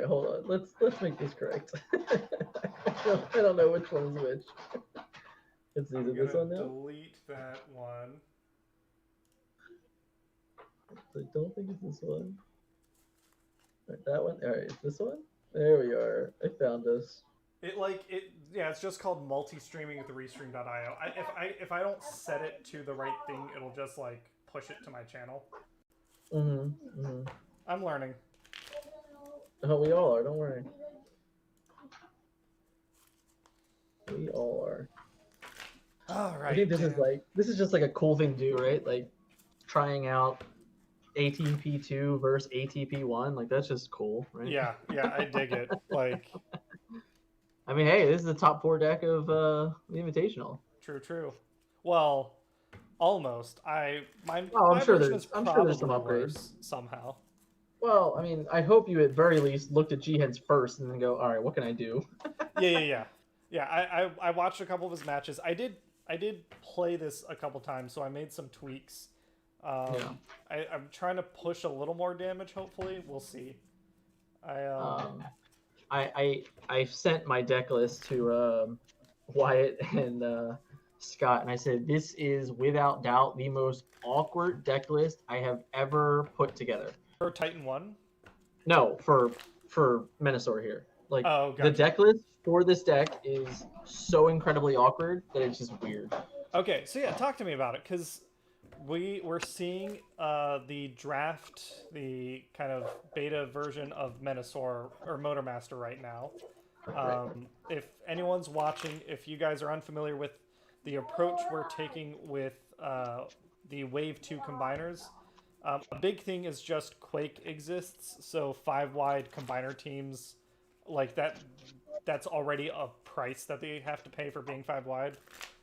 right, hold on. Let's make this correct. I don't know which one is which. It's either this one now. Delete that one. I don't think it's this one. All right, that one. All right, it's this one. There we are. I found us. Yeah, it's just called multi-streaming with the restream.io. If I don't set it to the right thing, it'll just like push it to my channel. I'm learning. Oh, we all are. Don't worry. We all are. All right. I think this is just like a cool thing to do, right? Like trying out ATP 2 versus ATP 1. Like that's just cool, right? Yeah, I dig it. Like, I mean, hey, this is the top 4 deck of the Invitational. True. Well, almost. My I'm sure version there's is some probably upgrades worse somehow. Well, I mean, I hope you at very least looked at G-Heads first and then go, all right, what can I do? Yeah. I watched a couple of his matches. I did play this a couple times, so I made some tweaks. I'm trying to push a little more damage. Hopefully, we'll see. I sent my deck list to Wyatt and Scott, and I said this is without doubt the most awkward deck list I have ever put together. For Titan 1? No, for Menasor here. Like gotcha. The deck list for this deck is so incredibly awkward that it's just weird. Okay, so yeah, talk to me about it, because we're seeing the draft, the kind of beta version of Menasor or Motormaster right now. If anyone's watching, if you guys are unfamiliar with the approach we're taking with the Wave 2 combiners, a big thing is just Quake exists, so 5-wide combiner teams, like that's already a price that they have to pay for being 5-wide.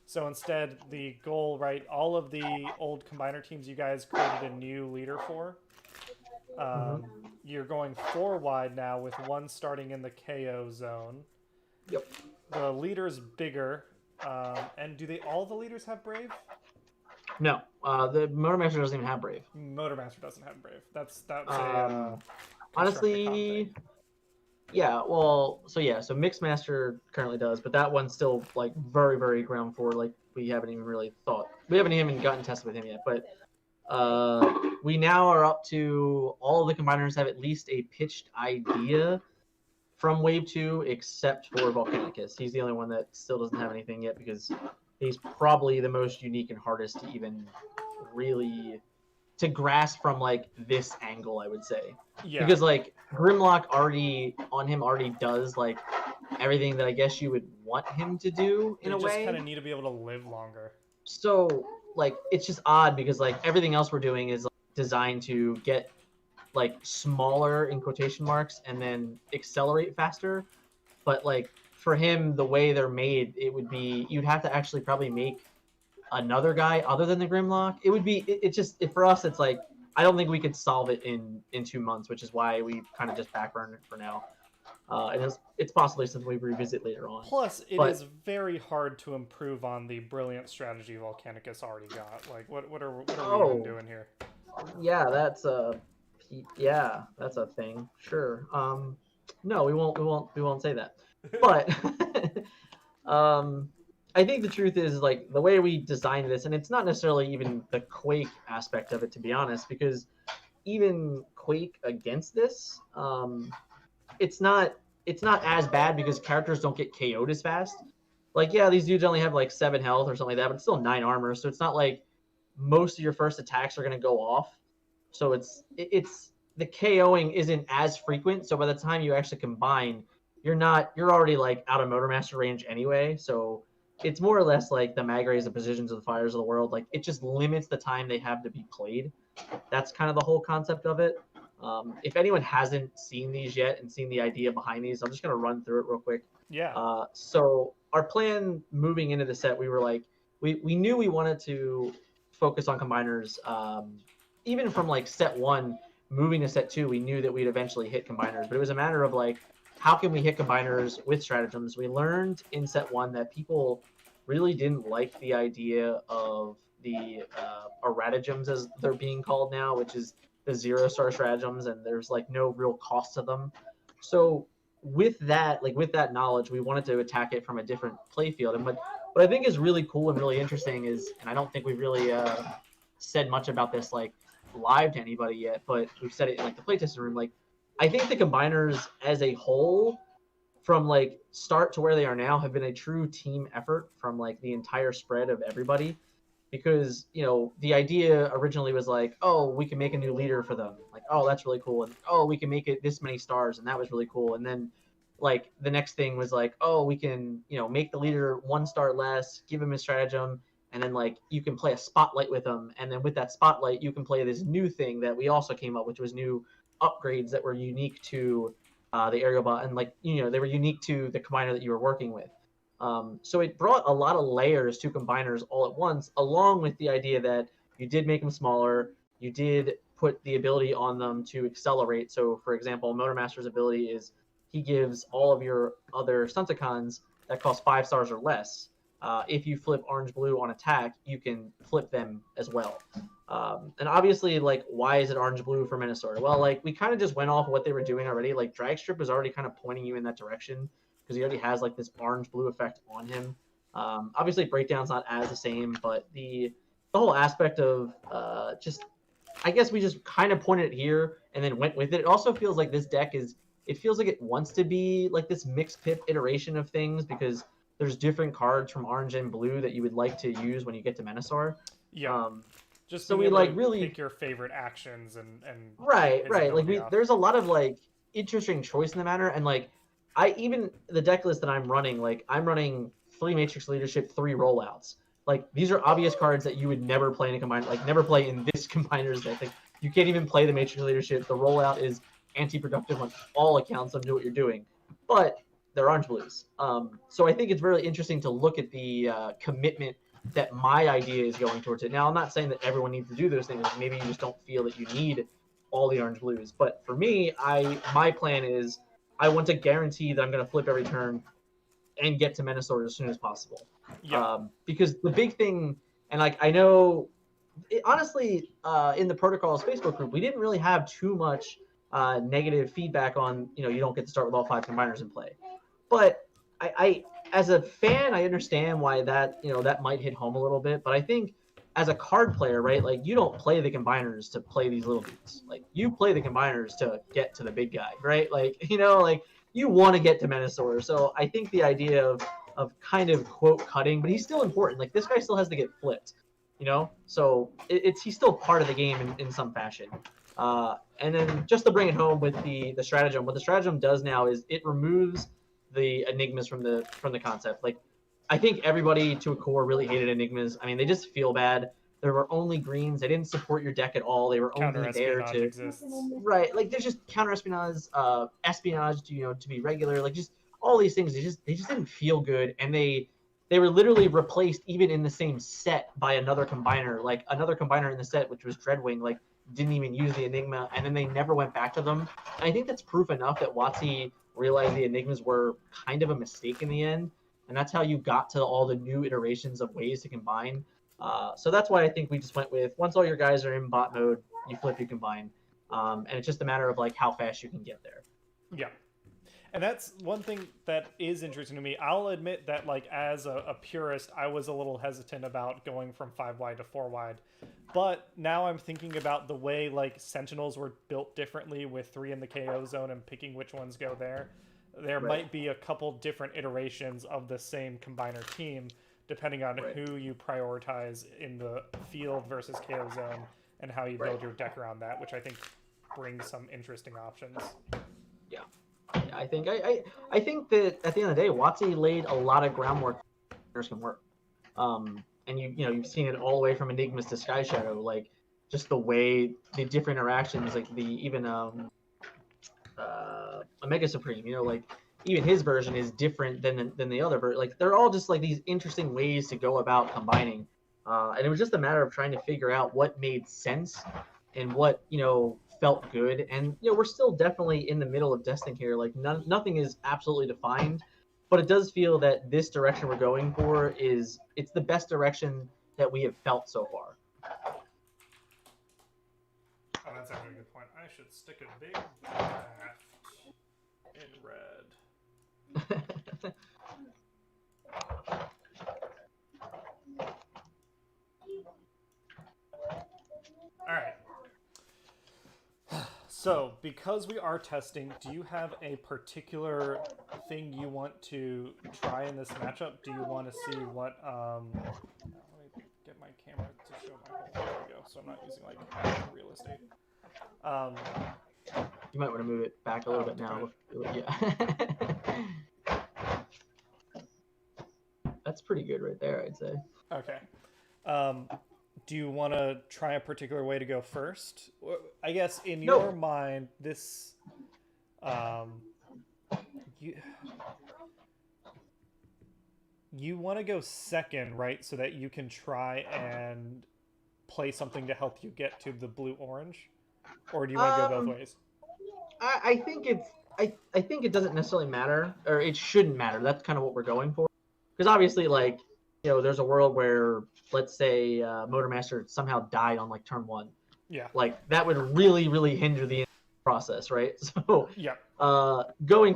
So instead, the goal, right, all of the old combiner teams you guys created a new leader for, you're going 4-wide now with one starting in the KO zone. Yep. The leader's bigger, and do all the leaders have Brave? No, the Motormaster doesn't even have Brave. Motormaster doesn't have Brave. That's honestly, yeah. Well, so Mixmaster currently does, but that one's still like very, very ground forward. Like we haven't even gotten tested with him yet. But we now are up to all of the combiners have at least a pitched idea from Wave 2, except for Volcanicus. He's the only one that still doesn't have anything yet because he's probably the most unique and hardest to even really to grasp from like this angle, I would say. Yeah. Because like Grimlock already does like everything that I guess you would want him to do in a way. You just kind of need to be able to live longer. So like it's just odd because like everything else we're doing is like, designed to get like smaller in quotation marks and then accelerate faster, but like for him, the way they're made, it would be you'd have to actually probably make another guy other than the Grimlock. It would be for us. It's like I don't think we could solve it in 2 months, which is why we kind of just backburned it for now. And it's possibly something we revisit later on. Plus, it is very hard to improve on the brilliant strategy Volcanicus already got. Like, what are we even doing here? Yeah, that's a thing. Sure. No, we won't say that. But I think the truth is like the way we designed this, and it's not necessarily even the Quake aspect of it, to be honest, because even Quake against this, it's not as bad because characters don't get KO'd as fast. Like, yeah, these dudes only have like 7 health or something like that, but it's still 9 armor, so it's not like most of your first attacks are gonna go off. So it's the KOing isn't as frequent. So by the time you actually combine, you're already like out of Motormaster range anyway. So it's more or less like the Magrays, the Positions of the Fires of the world. Like it just limits the time they have to be played. That's kind of the whole concept of it. If anyone hasn't seen these yet and seen the idea behind these, I'm just gonna run through it real quick. Yeah. So our plan moving into the set, we were like, we knew we wanted to focus on combiners. Even from like set 1 moving to set 2, we knew that we'd eventually hit combiners, but it was a matter of like, how can we hit combiners with stratagems? We learned in set 1 that people really didn't like the idea of the erratagems, as they're being called now, which is the 0-star stratagems, and there's like no real cost to them. So with that, like with that knowledge, we wanted to attack it from a different play field. And what I think is really cool and really interesting is, and I don't think we've really said much about this like live to anybody yet, but we've said it in like the playtesting room. Like, I think the combiners as a whole, from like start to where they are now, have been a true team effort from like the entire spread of everybody. Because the idea originally was like, oh, we can make a new leader for them, like, oh, that's really cool, and oh, we can make it this many stars, and that was really cool. And then like the next thing was like, oh, we can make the leader 1 star less, give him a stratagem, and then like you can play a spotlight with them, and then with that spotlight you can play this new thing that we also came up with, which was new upgrades that were unique to the aerial bot, and like they were unique to the combiner that you were working with. So it brought a lot of layers to combiners all at once, along with the idea that you did make them smaller, you did put the ability on them to accelerate. So for example, Motormaster's ability is he gives all of your other Stunticons that cost 5 stars or less. If you flip orange blue on attack, you can flip them as well. And obviously, like, why is it orange blue for Menasor? Well, like, we kind of just went off of what they were doing already. Like, Dragstrip was already kind of pointing you in that direction because he already has like this orange blue effect on him. Obviously, Breakdown's not as the same, but the whole aspect of just, I guess we just kind of pointed it here and then went with it. It also feels like this deck it feels like it wants to be like this mixed pip iteration of things, because there's different cards from orange and blue that you would like to use when you get to Menasor. Yeah. Just so we like really pick your favorite actions and right. Like there's a lot of like interesting choice in the matter, and like even the deck list that I'm running, like I'm running 3 Matrix Leadership, 3 rollouts. Like these are obvious cards that you would never play in a combiner, like never play in this combiner's deck. Like you can't even play the Matrix Leadership. The rollout is anti-productive on all accounts of do what you're doing, but they're orange blues. So I think it's really interesting to look at the commitment that my idea is going towards it. Now, I'm not saying that everyone needs to do those things. Maybe you just don't feel that you need all the orange blues. But for me, my plan is I want to guarantee that I'm going to flip every turn and get to Menasor as soon as possible. Yeah. Because the big thing, and like I know, honestly, in the Protocols Facebook group, we didn't really have too much negative feedback on, you don't get to start with all 5 combiners in play. But I as a fan, I understand why that that might hit home a little bit. But I think as a card player, right, like you don't play the combiners to play these little dudes. Like you play the combiners to get to the big guy, right? Like like you want to get to Menasor. So I think the idea of kind of quote cutting, but he's still important. Like this guy still has to get flipped, So he's still part of the game in some fashion. And then just to bring it home with the stratagem, what the stratagem does now is it removes the enigmas from the concept. Like I think everybody to a core really hated enigmas. I mean, they just feel bad. There were only greens. They didn't support your deck at all. They were only there to exists. Right. Like there's just counter espionage, espionage to be regular. Like just all these things. They just didn't feel good, and they were literally replaced even in the same set by another combiner. Like another combiner in the set, which was Dreadwing, like didn't even use the enigma, and then they never went back to them. And I think that's proof enough that WotC realized the enigmas were kind of a mistake in the end, and that's how you got to all the new iterations of ways to combine. So that's why I think we just went with, once all your guys are in bot mode, you flip, you combine, and it's just a matter of like how fast you can get there. Yeah. And that's one thing that is interesting to me. I'll admit that, like, as a purist, I was a little hesitant about going from 5 wide to 4 wide. But now I'm thinking about the way, like, Sentinels were built differently with 3 in the KO zone and picking which ones go there. There might be a couple different iterations of the same combiner team, depending on who you prioritize in the field versus KO zone and how you build your deck around that, which I think brings some interesting options. Yeah. I think that at the end of the day, WotC laid a lot of groundwork can work. And you've seen it all the way from Enigmas to Sky Shadow, like just the way the different interactions, like the even Omega Supreme, like even his version is different than the other version. Like they're all just like these interesting ways to go about combining. And it was just a matter of trying to figure out what made sense and what felt good. And we're still definitely in the middle of testing here. Like nothing is absolutely defined, but it does feel that this direction we're going for it's the best direction that we have felt so far. Oh, that's actually a good point. I should stick a big draft. in red. All right. So, because we are testing, do you have a particular thing you want to try in this matchup? Do you want to see what? Let me get my camera to show my whole. There we go. So I'm not using like half the real estate. You might want to move it back a little bit now. Yeah. That's pretty good right there, I'd say. Okay. Do you want to try a particular way to go first? I guess in your mind, this, you want to go second, right? So that you can try and play something to help you get to the blue-orange? Or do you want to go both ways? I think I think it doesn't necessarily matter, or it shouldn't matter. That's kind of what we're going for. Because obviously, like, you know, there's a world where, let's say, Motormaster somehow died on like turn 1. Yeah. Like that would really, really hinder the process, right? So yeah. Going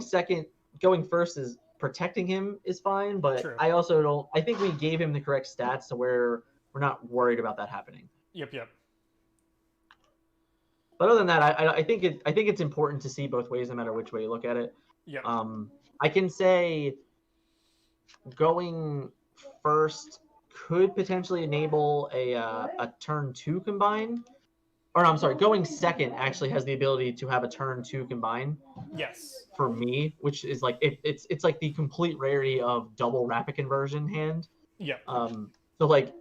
first is protecting him is fine, but True. I also don't. I think we gave him the correct stats to where we're not worried about that happening. Yep. But other than that, I think it's important to see both ways, no matter which way you look at it. Yep. I can say going first could potentially enable a turn 2 combine. Or no, I'm sorry, going second actually has the ability to have a turn 2 combine. Yes. For me, which is like it's like the complete rarity of double rapid conversion hand. Yeah. So like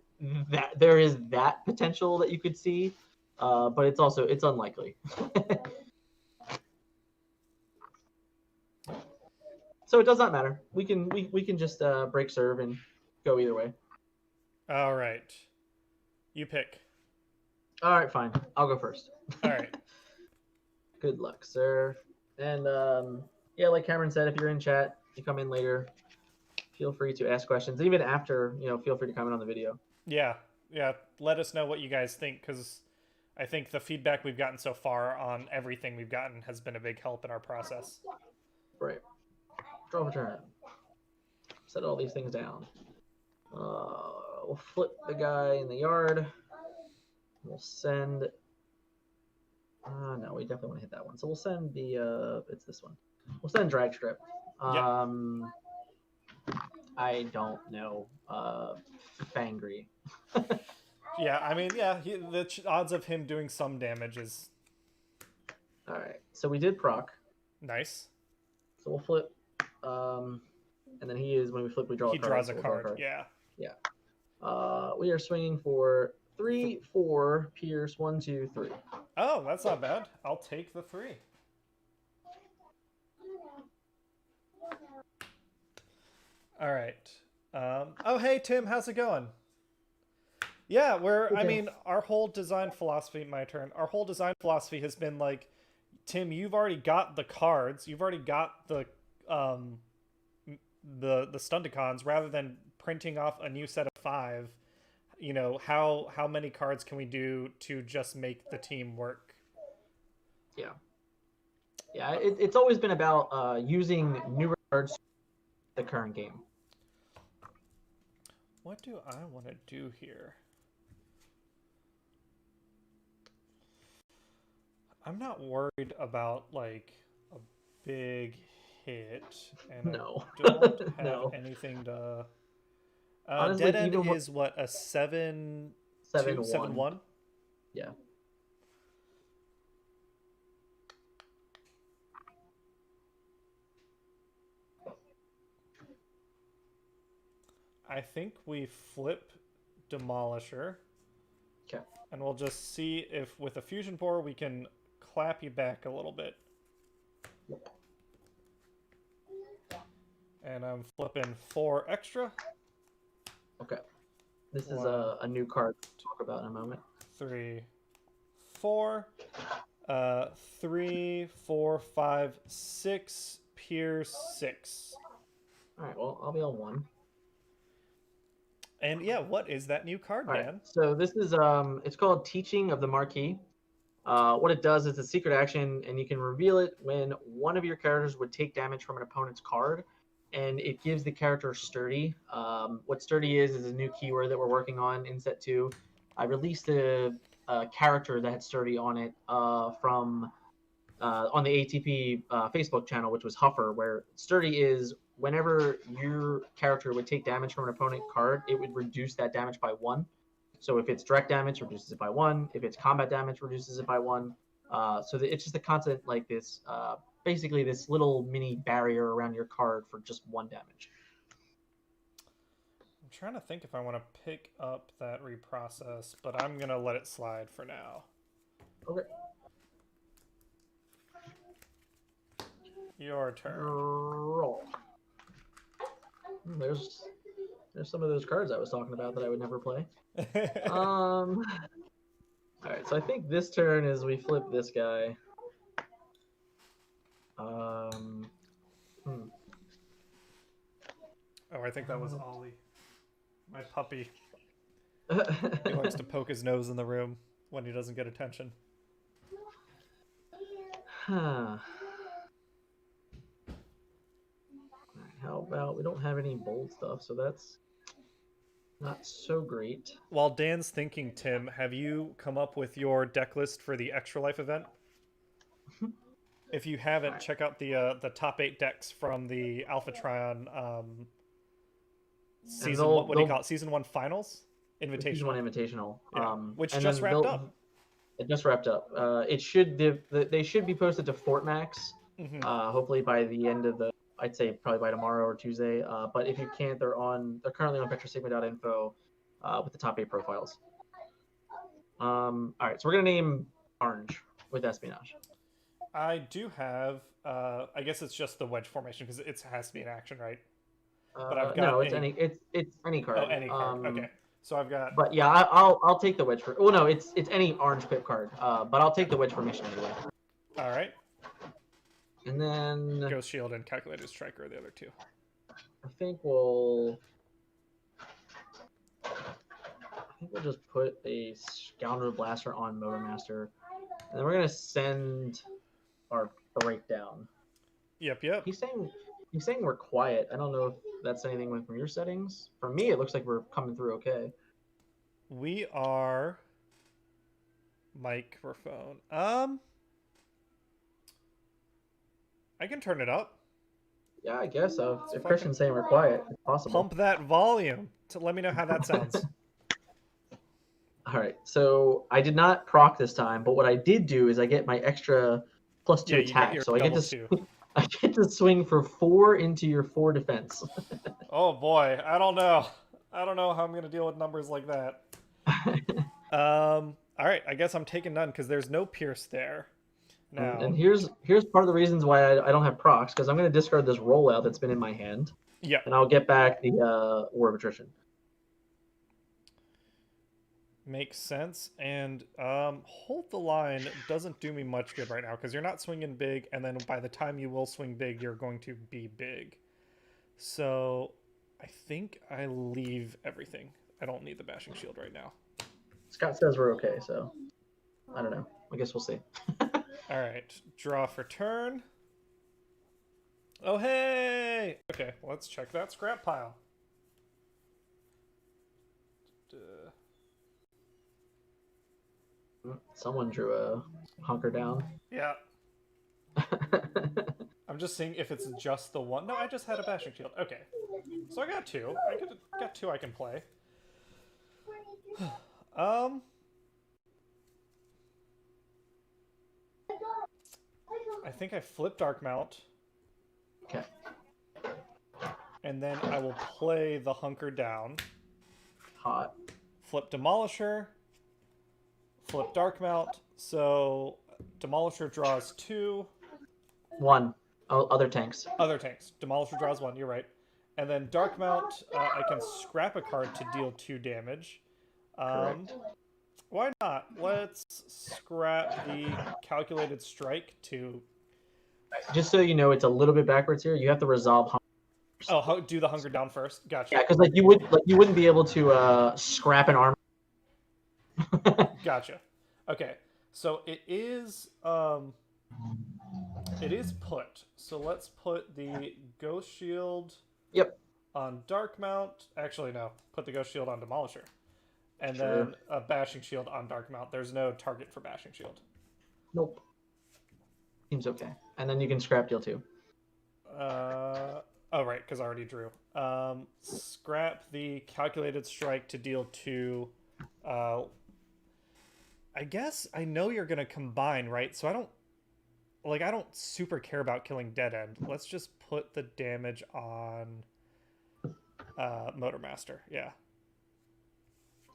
that there is that potential that you could see, but it's unlikely. So it does not matter. We can just break serve and go either way. All right. You pick. All right, fine. I'll go first. All right. Good luck, sir. And yeah, like Cameron said, if you're in chat, you come in later, feel free to ask questions. Even after, feel free to comment on the video. Yeah. Let us know what you guys think, because I think the feedback we've gotten so far on everything we've gotten has been a big help in our process. Right. Draw a turn. Set all these things down. We'll flip the guy in the yard. We'll send... no, we definitely want to hit that one. So we'll send the... it's this one. We'll send Drag Strip. I don't know. Fangry. Yeah, I mean, the odds of him doing some damage is... Alright, so we did proc. Nice. So we'll flip. And then when we flip, we draw a card. He draws a card, yeah. Yeah. We are swinging for 3, 4, Pierce, 1, 2, 3. Oh, that's not bad. I'll take the 3. All right. Oh, hey, Tim, how's it going? Yeah, I mean, our whole design philosophy, my turn, our whole design philosophy has been like, Tim, you've already got the cards, you've already got the Stunticons, rather than printing off a new set of 5, how many cards can we do to just make the team work? Yeah, it's always been about using newer cards in the current game. What do I want to do here? I'm not worried about like a big hit, and no. I don't have anything to. Honestly, Dead End is what, a 7-1? Yeah. I think we flip Demolisher. Okay. And we'll just see if with a Fusion Bore we can clap you back a little bit. And I'm flipping 4 extra. Okay. This is a new card to talk about in a moment. 3, 4. 3, 4, 5, 6. Pierce 6. Alright, well, I'll be on 1. And yeah, what is that new card, Dan? So this is it's called Teaching of the Marquee. What it does is a secret action, and you can reveal it when one of your characters would take damage from an opponent's card, and it gives the character Sturdy. What Sturdy is a new keyword that we're working on in set 2. I released a character that had Sturdy on it from on the ATP Facebook channel, which was Huffer, where Sturdy is whenever your character would take damage from an opponent card, it would reduce that damage by 1. So if it's direct damage, reduces it by 1. If it's combat damage, reduces it by 1. So it's just a constant like this, basically this little mini barrier around your card for just 1 damage. I'm trying to think if I want to pick up that reprocess, but I'm going to let it slide for now. Okay. Your turn. Roll. There's some of those cards I was talking about that I would never play. All right, so I think this turn is we flip this guy. Oh, I think that was Ollie, my puppy. He likes to poke his nose in the room when he doesn't get attention. Huh. How about we don't have any bold stuff, so that's not so great. While Dan's thinking, Tim, have you come up with your deck list for the Extra Life event? If you haven't, check out the top 8 decks from the Alpha Trion season. What do you call it? Season 1 finals? Invitational. Season 1 invitational. Yeah. Which just wrapped up. It just wrapped up. It should they should be posted to Fort Max. Hopefully by the end of the. I'd say probably by tomorrow or Tuesday. But if you can't, they're currently on petrasigma.info with the top 8 profiles. All right, so we're gonna name Orange with Espionage. I do have. I guess it's just the wedge formation because it has to be an action, right? But I've got it's any card. Oh, any card. Okay, so I've got. But yeah, I'll take the wedge for. Oh no, it's any orange pip card. But I'll take the wedge formation anyway. All right. And then Ghost Shield and Calculated Striker are the other 2. I think we'll just put a Scoundrel Blaster on Motormaster, and then we're gonna send our breakdown. Yep. He's saying we're quiet. I don't know if that's anything from your settings. For me, it looks like we're coming through okay. We are microphone. I can turn it up. Yeah, I guess so. If Christian's saying we're quiet, it's possible. Pump that volume to let me know how that sounds. All right, so I did not proc this time, but what I did do is I get my extra +2 attack, so I get to swing for 4 into your 4 defense. Oh boy, I don't know how I'm gonna deal with numbers like that. All right, I guess I'm taking none because there's no pierce there. Now, and here's part of the reasons why I don't have procs, because I'm going to discard this rollout that's been in my hand. Yeah. And I'll get back the War of Attrition. Makes sense. And Hold the Line doesn't do me much good right now because you're not swinging big, and then by the time you will swing big, you're going to be big. So I think I leave everything. I don't need the Bashing Shield right now. Scott says we're okay, so I don't know. I guess we'll see. All right, draw for turn. Oh, hey! Okay, let's check that scrap pile. Someone drew a hunker down. Yeah. I'm just seeing if it's just the one. No, I just had a Bashing Shield. Okay, so I got 2. I got 2 I can play. I think I flip Dark Mount. Okay. And then I will play the Hunker Down. Hot. Flip Demolisher. Flip Dark Mount. So Demolisher draws 2. 1. Oh, other tanks. Other tanks. Demolisher draws 1. You're right. And then Dark Mount, I can scrap a card to deal 2 damage. Correct. Why not? Let's scrap the Calculated Strike to... Just so you know, it's a little bit backwards here. You have to resolve hunger. Oh, do the Hunker Down first? Gotcha. Yeah, because you wouldn't be able to scrap an armor. Gotcha. Okay, So it is put. So let's put the Ghost Shield Yep. on Dark Mount. Actually, no. Put the Ghost Shield on Demolisher. And Sure. then a Bashing Shield on Dark Mount. There's no target for Bashing Shield. Nope. Seems okay. And then you can scrap deal 2. Oh, right, because I already drew. Scrap the Calculated Strike to deal 2. I guess I know you're going to combine, right? So I don't super care about killing Dead End. Let's just put the damage on Motormaster. Yeah.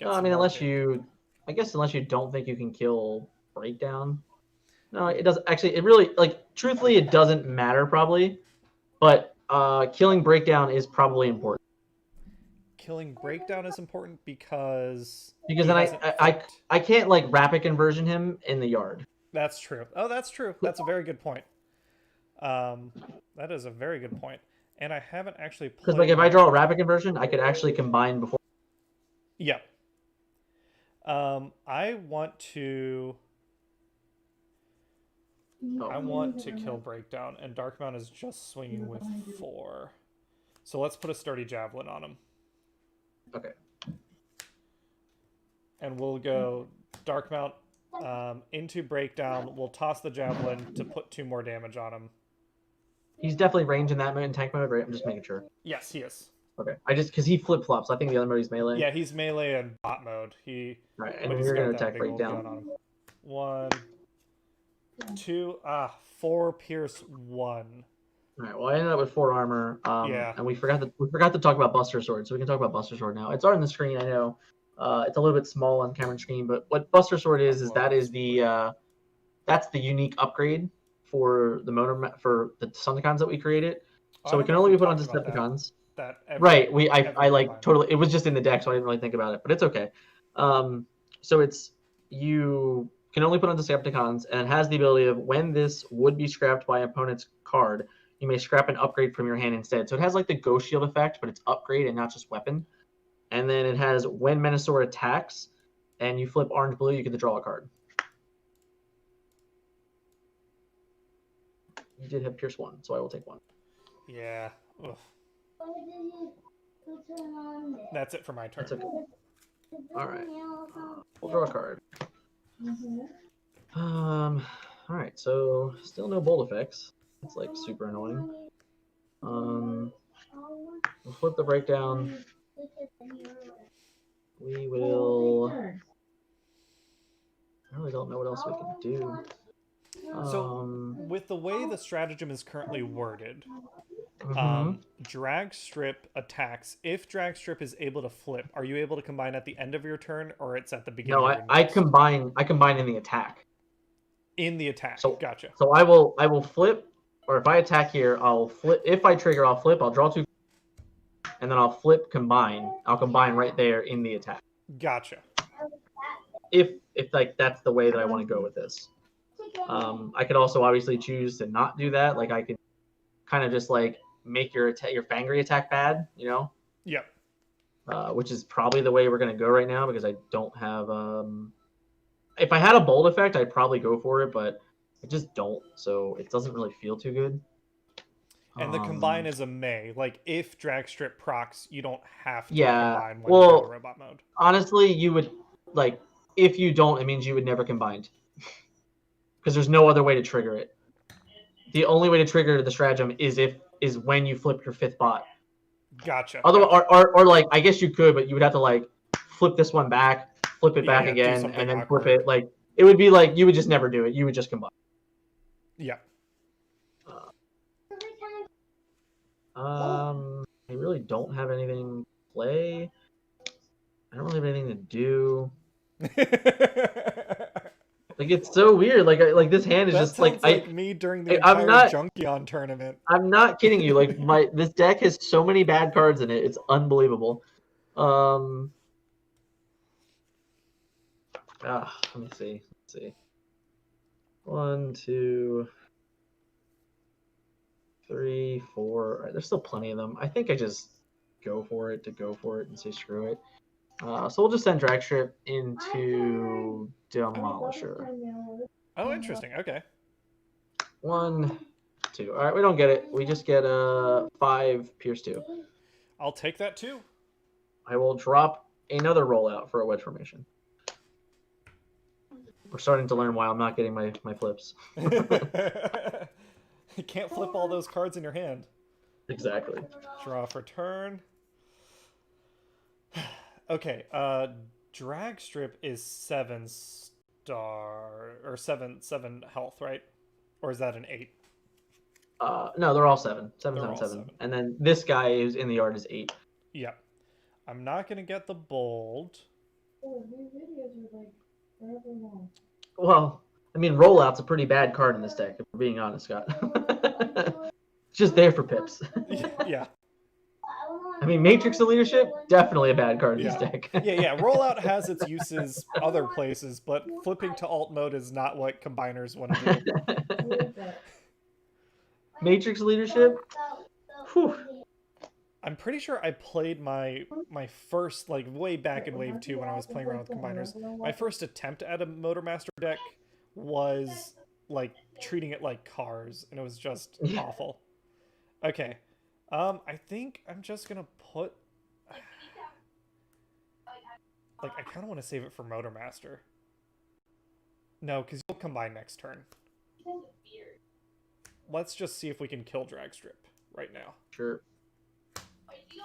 No, I mean, unless you don't think you can kill Breakdown. No, it doesn't actually. It really, like, truthfully, it doesn't matter probably, but killing Breakdown is probably important. Killing Breakdown is important because then I can't like rapid conversion him in the yard. That's true. Oh, that's true. That's a very good point. That is a very good point. And I haven't actually played... Because like if I draw a rapid conversion, I could actually combine before. Yep. I want to kill Breakdown, and Darkmount is just swinging with 4. So let's put a Sturdy Javelin on him. Okay. And we'll go Darkmount into Breakdown. We'll toss the Javelin to put 2 more damage on him. He's definitely range in that mode, in tank mode, right? I'm just making sure. Yes, he is. Okay. Because he flip-flops. I think the other mode he's melee. Yeah, he's melee and bot mode. Right, and we're going to attack Breakdown. 1, 2, 4 pierce 1. Alright, well I ended up with 4 armor. Yeah. And we forgot to talk about Buster Sword, so we can talk about Buster Sword now. It's on the screen, I know. It's a little bit small on Cameron's screen, but what Buster Sword is that's the unique upgrade for the for the Decepticons that we created. So it can only be put on Decepticons. Right. Totally. It was just in the deck, so I didn't really think about it, but it's okay. So you can only put on Decepticons, and it has the ability of when this would be scrapped by opponent's card, you may scrap an upgrade from your hand instead. So it has like the Ghost Shield effect, but it's upgrade and not just weapon. And then it has when Menasor attacks, and you flip orange-blue, you get to draw a card. You did have Pierce 1, so I will take 1. Yeah. Ugh. That's it for my turn. That's okay. All right. We'll draw a card. All right. So still no bolt effects. It's like super annoying. We'll flip the Breakdown. We will. I really don't know what else we can do. So, with the way the stratagem is currently worded, drag strip attacks. If drag strip is able to flip, are you able to combine at the end of your turn, or it's at the beginning? No, I combine in the attack. In the attack. So gotcha. So I will flip, or if I attack here, I'll flip. If I trigger, I'll flip. I'll draw 2, and then I'll flip combine. I'll combine right there in the attack. Gotcha. If like that's the way that I want to go with this. I could also obviously choose to not do that. Like I could kind of just like make your Fangry attack bad, you know? Yep. Which is probably the way we're gonna go right now because I don't have. If I had a bold effect, I'd probably go for it, but I just don't. So it doesn't really feel too good. And the combine is a may. Like if drag strip procs, you don't have to combine when you're in robot mode. Honestly, you would like if you don't, it means you would never combined. Because there's no other way to trigger it. The only way to trigger the stratagem is when you flip your 5th bot. Gotcha. Otherwise, or like I guess you could, but you would have to like flip this one back, flip it back again, and then flip it. Like it would be like you would just never do it. You would just combine. Yeah. I really don't have anything to play. I don't really have anything to do. Like it's so weird. Like this hand is that just like me during the entire Junkion tournament. I'm not kidding you. Like this deck has so many bad cards in it. It's unbelievable. Let me see. Let's see. 1, 2, 3, 4. All right, there's still plenty of them. I think I just go for it and say screw it. So we'll just send Drag Strip into Demolisher. Oh, interesting. Okay. 1, 2. All right, we don't get it. We just get a 5 Pierce 2. I'll take that too. I will drop another rollout for a wedge formation. We're starting to learn why I'm not getting my flips. You can't flip all those cards in your hand. Exactly. Draw for turn. Okay, Drag Strip is 7 star or 7 health, right? Or is that an 8? No, they're all 7. 7, They're 7, all 7. 7. And then this guy is in the yard is 8. Yeah. I'm not gonna get the bold. Well, I mean, rollout's a pretty bad card in this deck, if we're being honest, Scott. It's just there for pips. Yeah. I mean, Matrix of Leadership, definitely a bad card in Yeah. this deck. Yeah. Rollout has its uses other places, but flipping to alt mode is not what combiners want to do. Matrix Leadership? Whew. I'm pretty sure I played my first, like, way back in Wave 2 when I was playing around with combiners. My first attempt at a Motormaster deck was, like, treating it like cars, and it was just awful. Okay. I think I'm just gonna put... Like, I kind of want to save it for Motormaster. No, because you'll combine next turn. Let's just see if we can kill Drag Strip right now. Sure.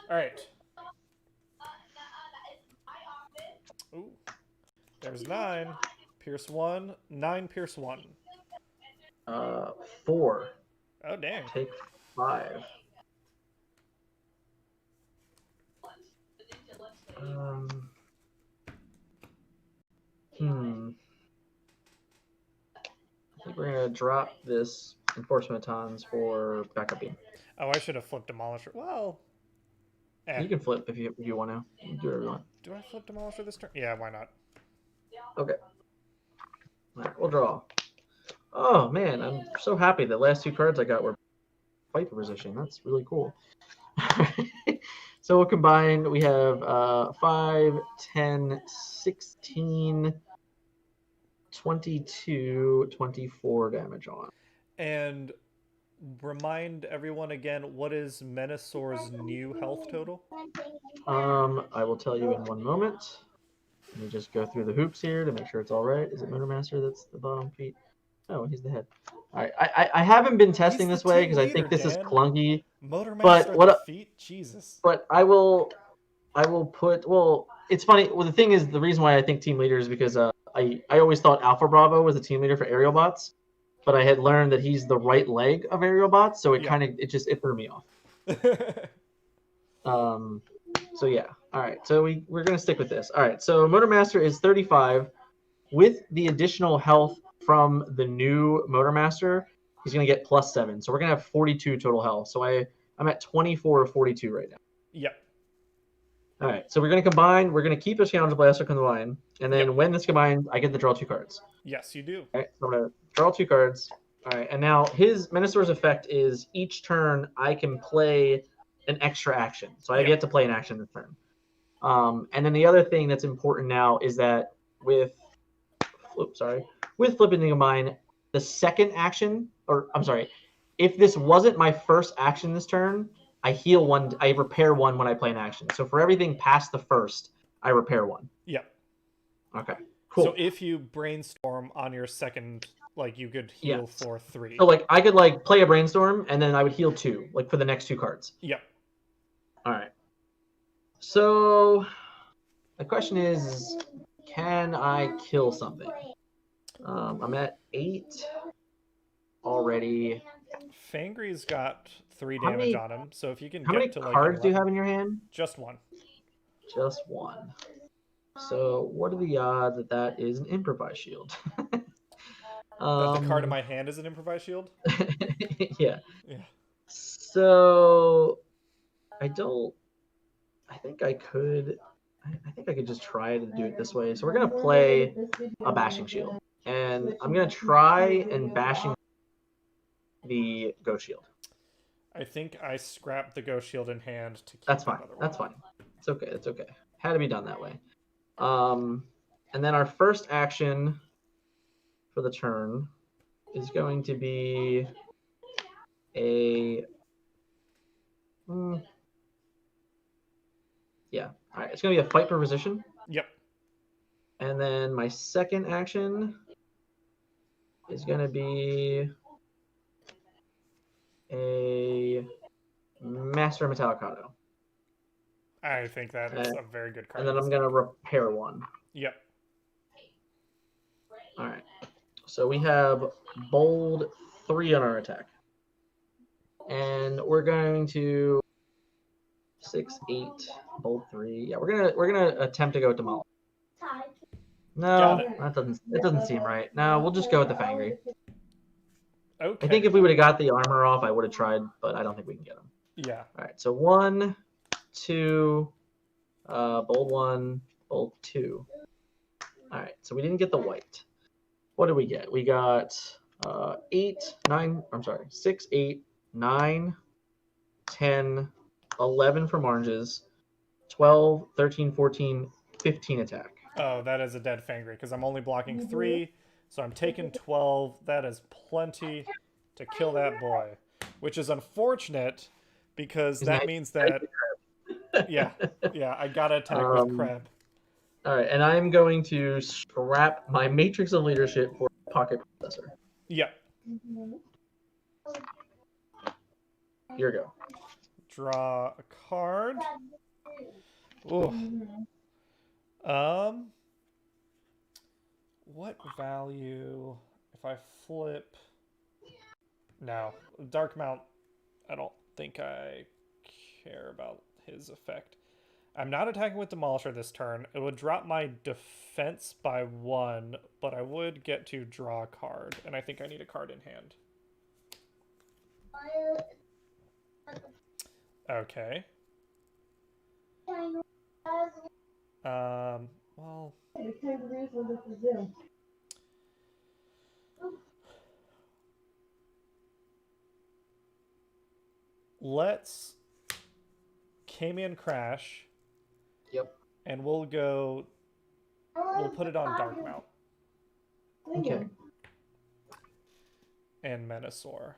Alright. Ooh. There's 9. Pierce 1. 9 Pierce 1. 4. Oh, dang. Take 5. I think we're going to drop this Enforcement Batons for backup beam. Oh, I should have flipped Demolisher. Well... You can flip if you want to. You do whatever you want. Do I flip Demolisher this turn? Yeah, why not? Okay. All right, we'll draw. Oh, man, I'm so happy the last 2 cards I got were Viper position. That's really cool. So we'll combine. We have 5, 10, 16, 22, 24 damage on. And remind everyone again, what is Menasor's new health total? I will tell you in one moment. Let me just go through the hoops here to make sure it's all right. Is it Motormaster that's the bottom feet? Oh, he's the head. All right. I haven't been testing this way because I think this is clunky. Motormaster the feet? Jesus. But I will put... Well, it's funny. Well, the thing is, the reason why I think team leader is because I always thought Alpha Bravo was the team leader for aerial bots. But I had learned that he's the right leg of aerial bots, so it it threw me off. So yeah. All right. So we're gonna stick with this. All right. So Motormaster is 35, with the additional health from the new Motormaster. He's gonna get +7, so we're gonna have 42 total health. So I'm at 24 or 42 right now. Yep. All right. So we're gonna combine. We're gonna keep the Challenge Blaster combined, and then when this combines, I get to draw 2 cards. Yes, you do. All right, so I'm going to draw 2 cards. All right, and now his Menasor's effect is each turn I can play an extra action. So I have yet to play an action this turn. And then the other thing that's important now is that with flipping the combine, the second action, if this wasn't my first action this turn, I heal 1, I repair 1 when I play an action. So for everything past the first, I repair 1. Yep. Okay. Cool. So if you brainstorm on your second, like, you could heal for 3. So like I could like play a brainstorm and then I would heal 2, like for the next 2 cards. Yep. All right. So the question is, can I kill something? I'm at 8 already. Fangry's got 3 damage on him, so if you can how get many to like cards 11, do you have in your hand? Just 1. Just 1. So what are the odds that that is an improvised shield? That the card in my hand is an improvised shield? Yeah. So I think I could just try to do it this way. So we're going to play a bashing shield. And I'm going to try and bashing the ghost shield. I think I scrapped the ghost shield in hand to keep That's fine. That's fine. It's okay. It's okay. Had to be done that way. And then our first action for the turn is going to be a... yeah. All right. It's going to be a fight for position. Yep. And then my second action is going to be a Master Metallic Auto. I think that is a very good card. And then I'm going to repair one. Yep. All right. So we have bold 3 on our attack. And we're going to 6, 8, bold 3. Yeah, we're gonna attempt to go demolish. No, that doesn't seem right. No, we'll just go with the Fangry. Okay. I think if we would have got the armor off, I would have tried, but I don't think we can get them. Yeah. All right. So 1, 2, bold 1, bold 2. All right. So we didn't get the white. What did we get? We got 6, 8, 9, 10, 11 from oranges, 12, 13, 14, 15 attack. Oh, that is a dead Fangry because I'm only blocking 3, so I'm taking 12. That is plenty to kill that boy, which is unfortunate because that means that yeah, I gotta attack with Kreb. All right, and I'm going to scrap my Matrix of Leadership for Pocket Processor. Yep. Here we go. Draw a card. Ooh. What value if I flip? No, Dark Mount. I don't think I care about his effect. I'm not attacking with Demolisher this turn. It would drop my defense by 1, but I would get to draw a card, and I think I need a card in hand. Okay. Well. Let's Cayman Crash. Yep. And we'll put it on Dark Mount. Okay. And Menasor.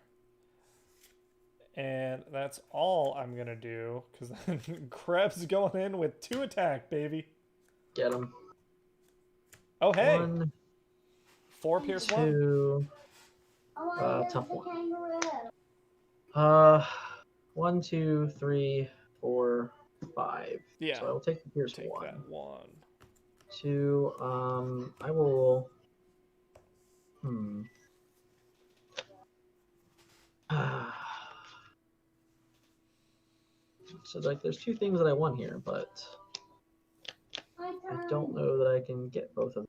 And that's all I'm going to do, because then Krebs going in with 2 attack, baby. Get him. Oh, hey. 1, 4 pierce 2, 1. Tough one. 1, 2, 3, 4, 5. Yeah. So I will take the pierce take 1. That 1. 2, I will... So like there's 2 things that I want here, but I don't know that I can get both of them.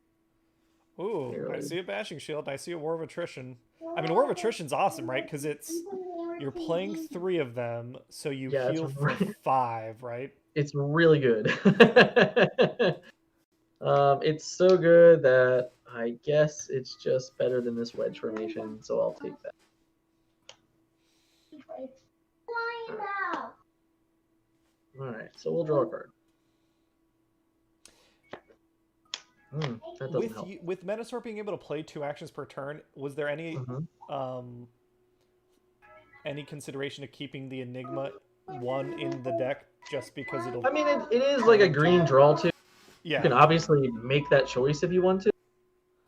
Ooh, Clearly. I see a Bashing Shield. I see a War of Attrition. I mean, War of Attrition's awesome, right? Because you're playing 3 of them, so you heal for 5, right? It's really good. It's so good that I guess it's just better than this wedge formation, so I'll take that. Alright, so we'll draw a card. That doesn't help. With Menasor being able to play 2 actions per turn, was there any consideration to keeping the Enigma 1 in the deck just because it'll... I mean, it is like a green draw too. Yeah. You can obviously make that choice if you want to.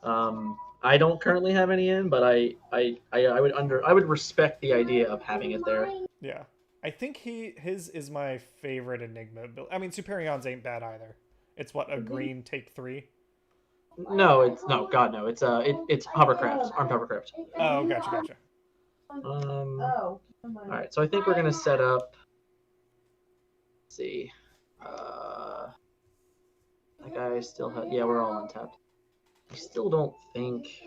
I don't currently have any in, but I would respect the idea of having it there. Yeah. I think his is my favorite Enigma build. I mean, Superion's ain't bad either. It's what, a green take 3? No, God no. It's hovercraft, armed hovercraft. Oh, gotcha. All right, so I think we're gonna set up. Let's see. That guy still has. Yeah, we're all untapped. I still don't think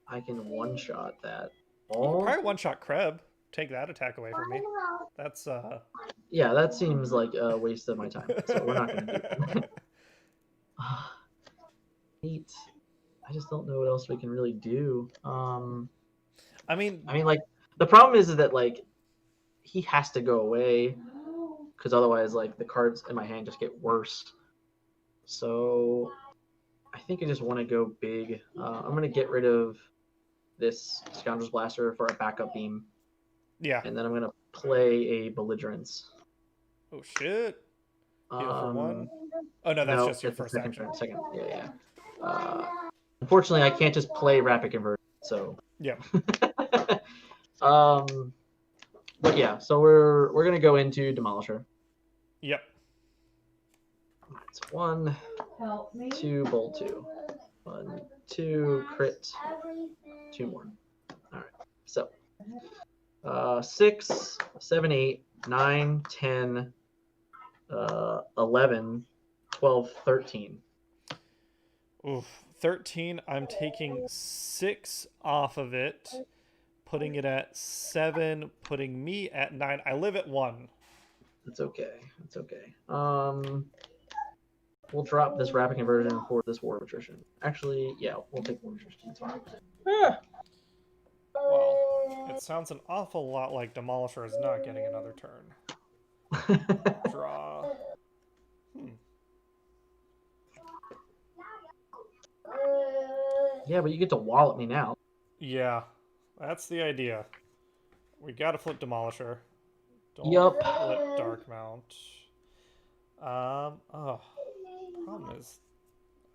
I can one-shot that. You can probably one-shot Kreb. Take that attack away from me. That's Yeah, that seems like a waste of my time. So we're not gonna do that. 8. I just don't know what else we can really do. I mean, like the problem is that like he has to go away because otherwise like the cards in my hand just get worse. So I think I just want to go big. I'm going to get rid of this Scoundrel's Blaster for a backup beam. Yeah. And then I'm going to play a Belligerence. Oh, shit. Heal for one. Oh, no, that's No, just your it's the first second action. turn. Second, yeah. Unfortunately, I can't just play Rapid Conversion, so. Yeah. But yeah, so we're gonna go into Demolisher. Yep. It's 1, 2, bolt 2. 1, 2, crit. 2 more. All right. So 6, 7, 8, 9, 10, 11, 12, 13. Oof. 13. I'm taking 6 off of it, putting it at 7, putting me at 9. I live at 1. That's okay. That's okay. We'll drop this rapid conversion for this war of attrition. Actually, yeah, we'll take war of attrition. It's fine. Well, it sounds an awful lot like Demolisher is not getting another turn. Draw. Yeah, but you get to wallop me now. Yeah, that's the idea. We gotta flip Demolisher. Don't flip Dark Mount. Oh, problem is,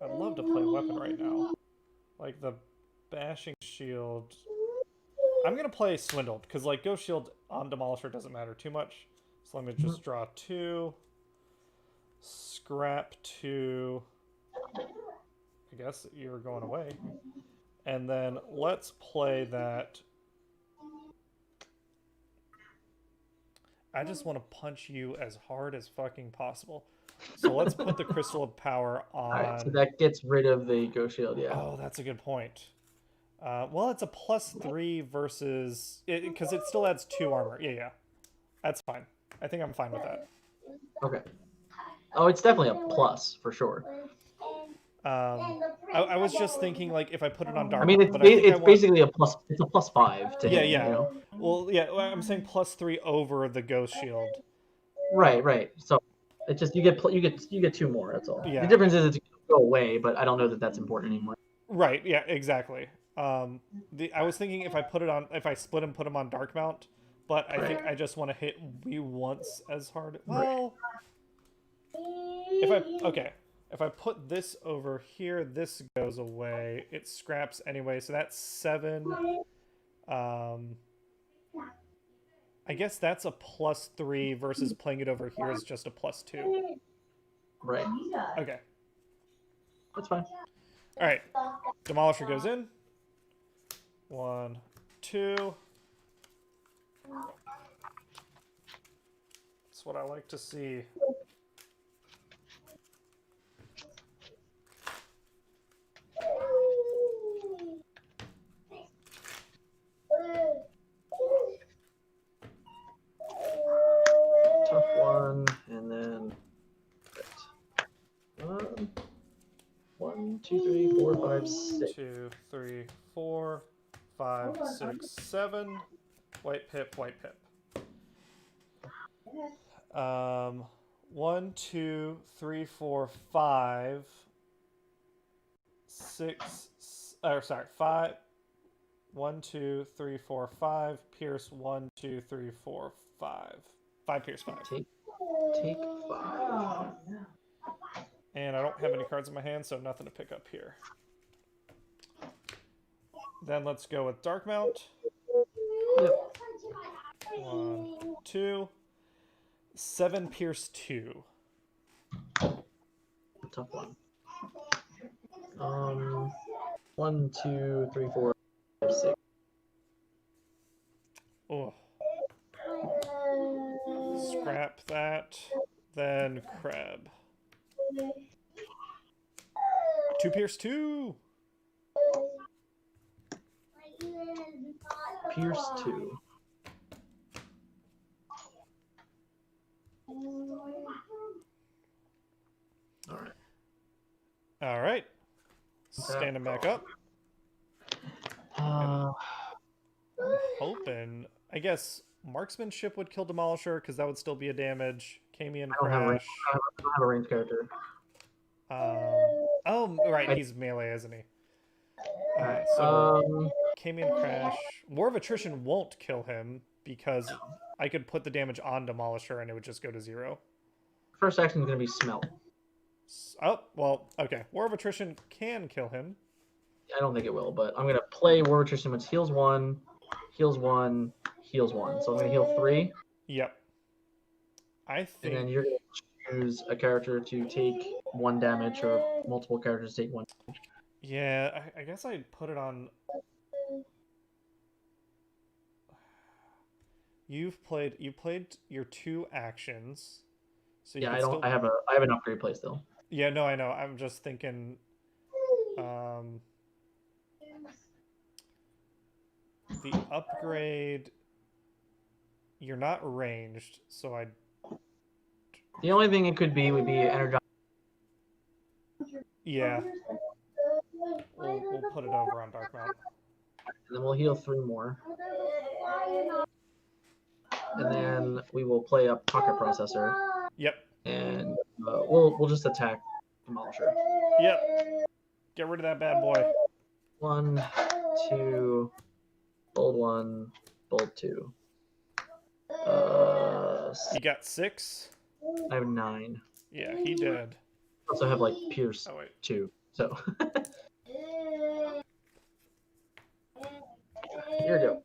I'd love to play a weapon right now. Like the Bashing Shield. I'm gonna play Swindled, because like Ghost Shield on Demolisher doesn't matter too much. So let me just draw 2. Scrap 2. I guess you're going away. And then let's play that. I just want to punch you as hard as fucking possible. So let's put the Crystal of Power on. Alright, so that gets rid of the Ghost Shield, yeah. Oh, that's a good point. Well, it's a +3 versus... Because it still adds 2 armor. Yeah. That's fine. I think I'm fine with that. Okay. Oh, it's definitely a plus, for sure. I was just thinking, like, if I put it on Dark... I mean, it's basically a plus... It's a +5 to hit, yeah. You know? Well, yeah, I'm saying +3 over the Ghost Shield. Right. So it just you get 2 more. That's all. Yeah. The difference is it's go away, but I don't know that that's important anymore. Right. Yeah. Exactly. I was thinking if I split and put him on Dark Mount, but I think I just want to hit we once as hard. Well, if I put this over here, this goes away. It scraps anyway, so that's 7. I guess that's a +3 versus playing it over here is just a +2. Right. Okay. That's fine. All right. Demolisher goes in. 1, 2. That's what I like to see. Tough one, and then 1, 2, 3, 4, 5, 6. 2, 3, 4, 5, 6, 7. White pip. 1, 2, 3, 4, 5, 6. Sorry, 5. 1, 2, 3, 4, 5. Pierce 1, 2, 3, 4, 5. 5 pierce 5. Take 5. And I don't have any cards in my hand, so nothing to pick up here. Then let's go with Dark Mount. Yep. 1, 2. 7 pierce 2. Tough one. 1, 2, 3, 4, 5, 6. Oh. Scrap that. Then crab. 2 pierce 2. Pierce 2. All right. Standing back up. Uh, I'm hoping. I guess marksmanship would kill Demolisher because that would still be a damage. Camion I don't have crash. a range character. Oh, right, he's melee, isn't he? Alright, So Camion Crash. War of Attrition won't kill him because I could put the damage on Demolisher and it would just go to 0. first action is going to be Smelt. Oh, well, okay. War of Attrition can kill him. I don't think it will, but I'm going to play War of Attrition, which heals 1, heals 1, heals 1. So I'm going to heal 3. Yep. I think... And then you're going to choose a character to take 1 damage or multiple characters take 1 damage. Yeah, I guess I'd put it on... You played your 2 actions. So yeah, I have an upgrade play still. Yeah, no, I know. I'm just thinking the upgrade, you're not ranged, so I... The only thing it could be would be Energize. Yeah. We'll put it over on Dark Mount. And then we'll heal 3 more. And then we will play up Pocket Processor. Yep. And we'll just attack Demolisher. Yep. Get rid of that bad boy. 1, 2, bold 1, bold 2. You got 6? I have 9. Yeah, he did. I also have like Pierce 2. So here we go.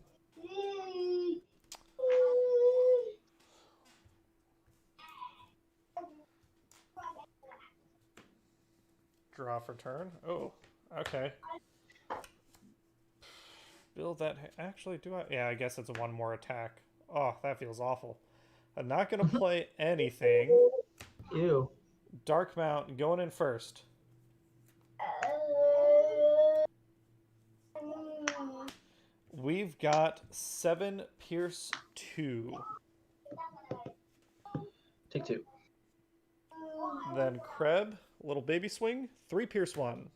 Draw for turn. Oh, okay. Build that. Actually, do I? Yeah, I guess it's 1 more attack. Oh, that feels awful. I'm not going to play anything. Ew. Dark Mount going in first. We've got 7 Pierce 2. Take 2. Then Kreb, little baby swing, 3 Pierce 1.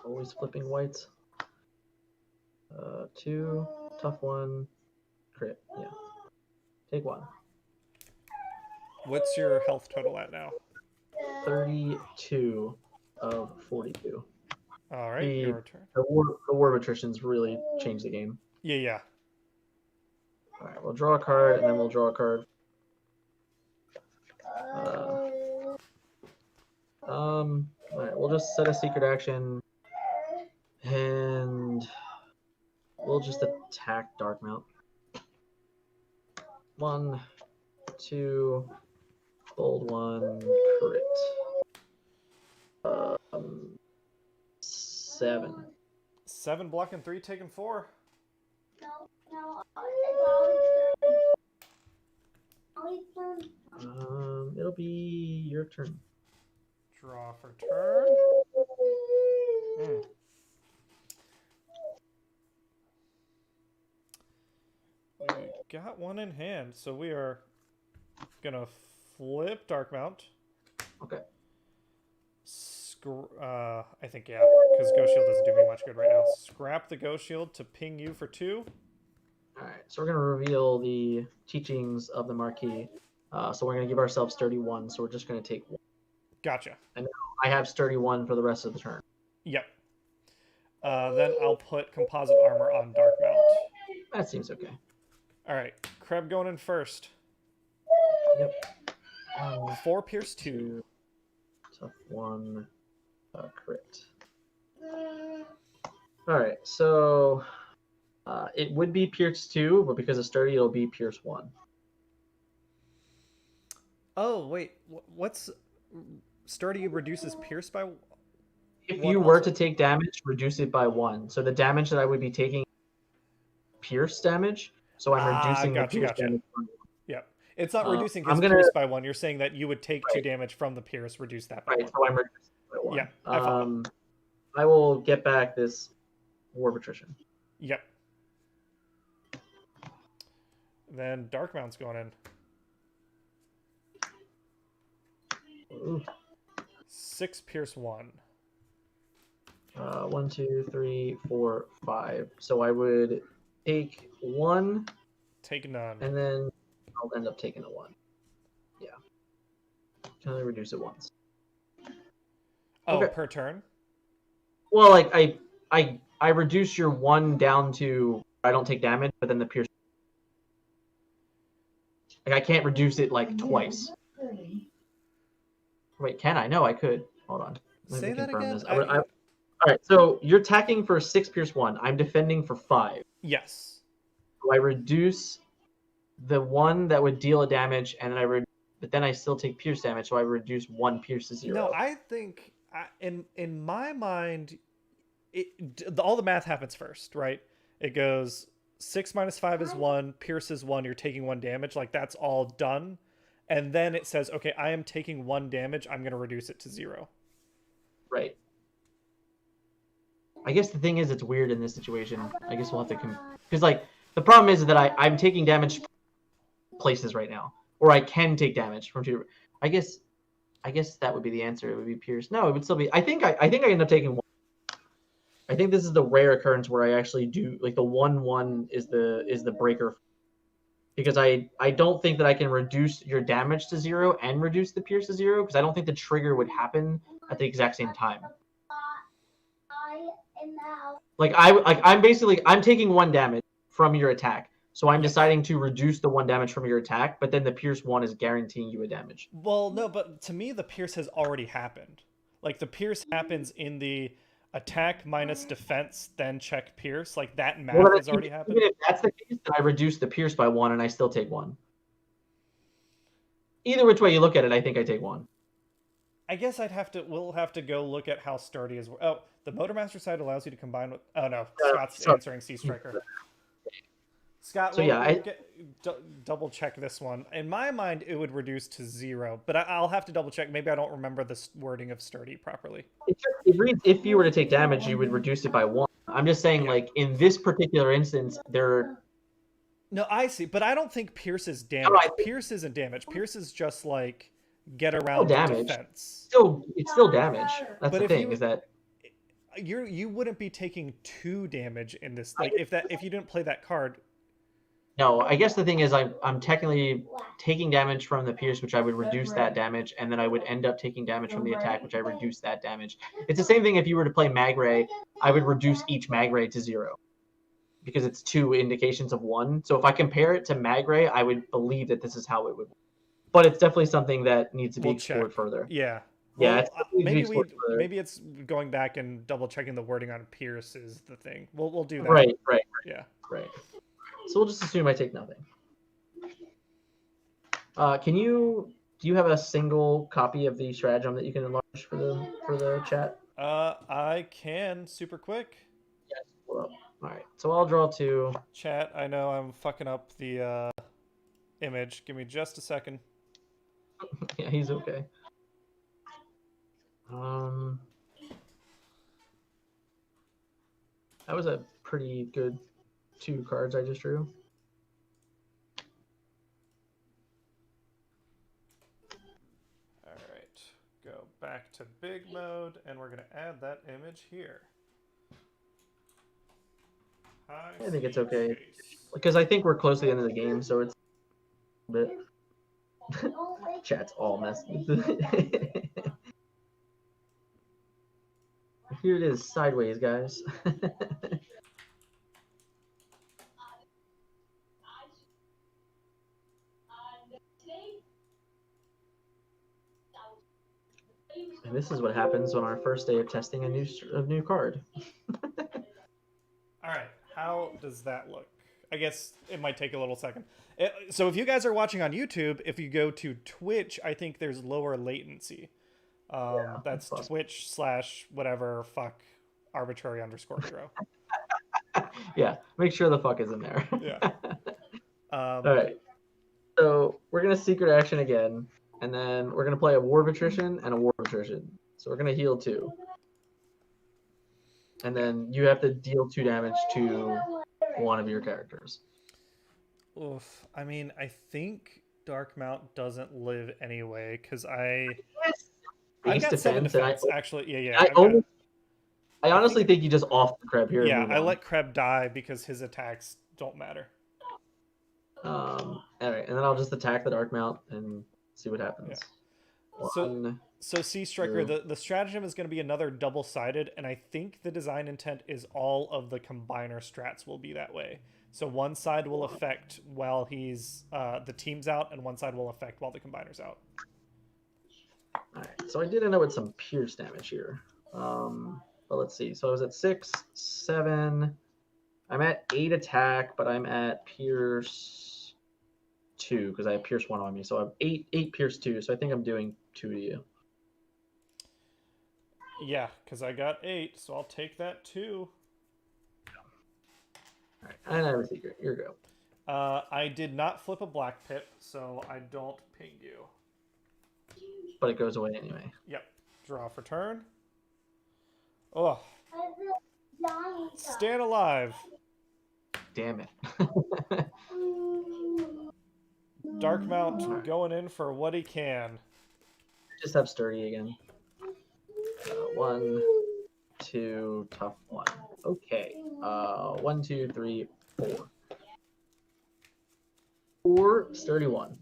Always flipping whites. 2, tough 1, crit. Yeah. Take 1. What's your health total at now? 32 of 42. All right, your turn. The War of Attrition's really changed the game. Yeah. All right, we'll draw a card, and then we'll draw a card. All right, we'll just set a secret action, and we'll just attack Dark Mount. 1, 2, bold 1, crit. 7. 7 blocking 3, taking 4. It'll be your turn. Draw for turn. We got 1 in hand, so we are gonna flip Dark Mount. Okay. I think, yeah, because Ghost Shield doesn't do me much good right now. Scrap the Ghost Shield to ping you for 2. Alright, so we're going to reveal the teachings of the Marquee. So we're going to give ourselves 31, so we're just going to take 1. Gotcha. And I have 31 for the rest of the turn. Yep. Then I'll put Composite Armor on Dark Mount. That seems okay. Alright, Kreb going in first. Yep. 4 Pierce 2. Tough 1. Crit. Alright, so it would be Pierce 2, but because it's sturdy, it'll be Pierce 1. Oh, wait. What's... Sturdy reduces Pierce by... If you were to take damage, reduce it by 1. So the damage that I would be taking Pierce damage, so I'm reducing the Pierce damage by 1. Yep. It's not reducing his Pierce by 1. You're saying that you would take 2 damage from the Pierce, reduce that by 1. So I'm reducing it by 1. Yeah, I follow. I will get back this War of Attrition. Yep. Then Dark Mount's going in. Ooh. 6 Pierce 1. 1, 2, 3, 4, 5. So I would take 1 Take none. And then I'll end up taking a 1. Yeah. Can only reduce it once. Oh, Okay. per turn? Well, like I reduce your 1 down to I don't take damage, but then the pierce. Like I can't reduce it like twice. Wait, can I? No, I could. Hold on. Let Say me that confirm again. this. All right, so you're attacking for 6 pierce 1. I'm defending for 5. Yes. So I reduce the 1 that would deal a damage, and then but then I still take pierce damage, so I reduce 1 pierce to 0. No, I think in my mind, all the math happens first, right? It goes 6 minus 5 is 1, pierce is 1, you're taking 1 damage. Like, that's all done. And then it says, okay, I am taking 1 damage. I'm going to reduce it to 0. Right. I guess the thing is, it's weird in this situation. I guess we'll have to because like the problem is that I'm taking damage places right now, or I can take damage from 2. I guess that would be the answer. It would be pierce. No, it would still be. I think I end up taking 1. I think this is the rare occurrence where I actually do like the 1/1 is the breaker, because I don't think that I can reduce your damage to 0 and reduce the pierce to 0, because I don't think the trigger would happen at the exact same time. Like I'm taking 1 damage from your attack, so I'm deciding to reduce the 1 damage from your attack, but then the pierce 1 is guaranteeing you a damage. Well, no, but to me the pierce has already happened. Like, the pierce happens in the attack minus defense, then check pierce. Like, that math has already happened. Even if that's the case, then I reduce the pierce by 1 and I still take 1. Either which way you look at it, I think I take 1. I guess we'll have to go look at how sturdy is. Oh, the Motormaster side allows you to combine with. Oh no, Scott's answering Sea Striker. Scott, double check this one. In my mind, it would reduce to 0, but I'll have to double check. Maybe I don't remember the wording of sturdy properly. It reads if you were to take damage, you would reduce it by 1. I'm just saying, like in this particular instance, No, I see, but I don't think Pierce is damage. Pierce isn't damage. Pierce is just like get around the defense. It's still damage. That's the thing, is that you wouldn't be taking 2 damage in this. Like, if you didn't play that card. No, I guess the thing is I'm technically taking damage from the pierce, which I would reduce that damage, and then I would end up taking damage from the attack, which I reduce that damage. It's the same thing if you were to play Mag Ray. I would reduce each Mag Ray to 0, because it's 2 indications of 1. So if I compare it to Mag Ray, I would believe that this is how it would work. But it's definitely something that needs to be explored further. Yeah. Yeah, well, maybe it's going back and double checking the wording on Pierce is the thing. We'll do that. Right. Yeah. Right. So we'll just assume I take nothing. Do you have a single copy of the stratagem that you can enlarge for the chat? I can super quick. Yes. Well, all right. So I'll draw 2. Chat, I know I'm fucking up the image. Give me just a second. Yeah, he's okay. That was a pretty good 2 cards I just drew. All right, go back to big mode, and we're gonna add that image here. I think it's okay, because I think we're close to the end of the game, so it's a bit. Chat's all messed. Here it is, sideways, guys. And this is what happens on our first day of testing a new card. All right, how does that look? I guess it might take a little second. So if you guys are watching on YouTube, if you go to Twitch, I think there's lower latency. That's Twitch / whatever fuck arbitrary _0. Yeah, make sure the fuck is in there. Yeah. All right. So we're gonna secret action again, and then we're gonna play a war of attrition and a war of attrition. So we're gonna heal 2, and then you have to deal 2 damage to one of your characters. Oof. I mean, I think Darkmount doesn't live anyway, because I got 7 defense, actually. Yeah. I honestly think you just off the Kreb here. Yeah, I let Kreb die because his attacks don't matter. All right, and then I'll just attack the Dark Mount and see what happens. Yeah. One, So Sea Striker, two. the stratagem is going to be another double-sided, and I think the design intent is all of the combiner strats will be that way. So one side will affect while he's the team's out, and one side will affect while the combiner's out. All right, so I did end up with some pierce damage here. But let's see. So I was at 6, 7. I'm at 8 attack, but I'm at pierce 2 because I have pierce 1 on me. So I have 8 pierce 2. So I think I'm doing 2 to you. Yeah, because I got 8, so I'll take that too. All right, and I have a secret. You're go. I did not flip a black pip, so I don't ping you. But it goes away anyway. Yep. Draw for turn. Oh. Stand alive. Damn it. Darkmount going in for what he can. Just have sturdy again. 1, 2, tough 1. Okay. 1, 2, 3, 4. 4, sturdy 1.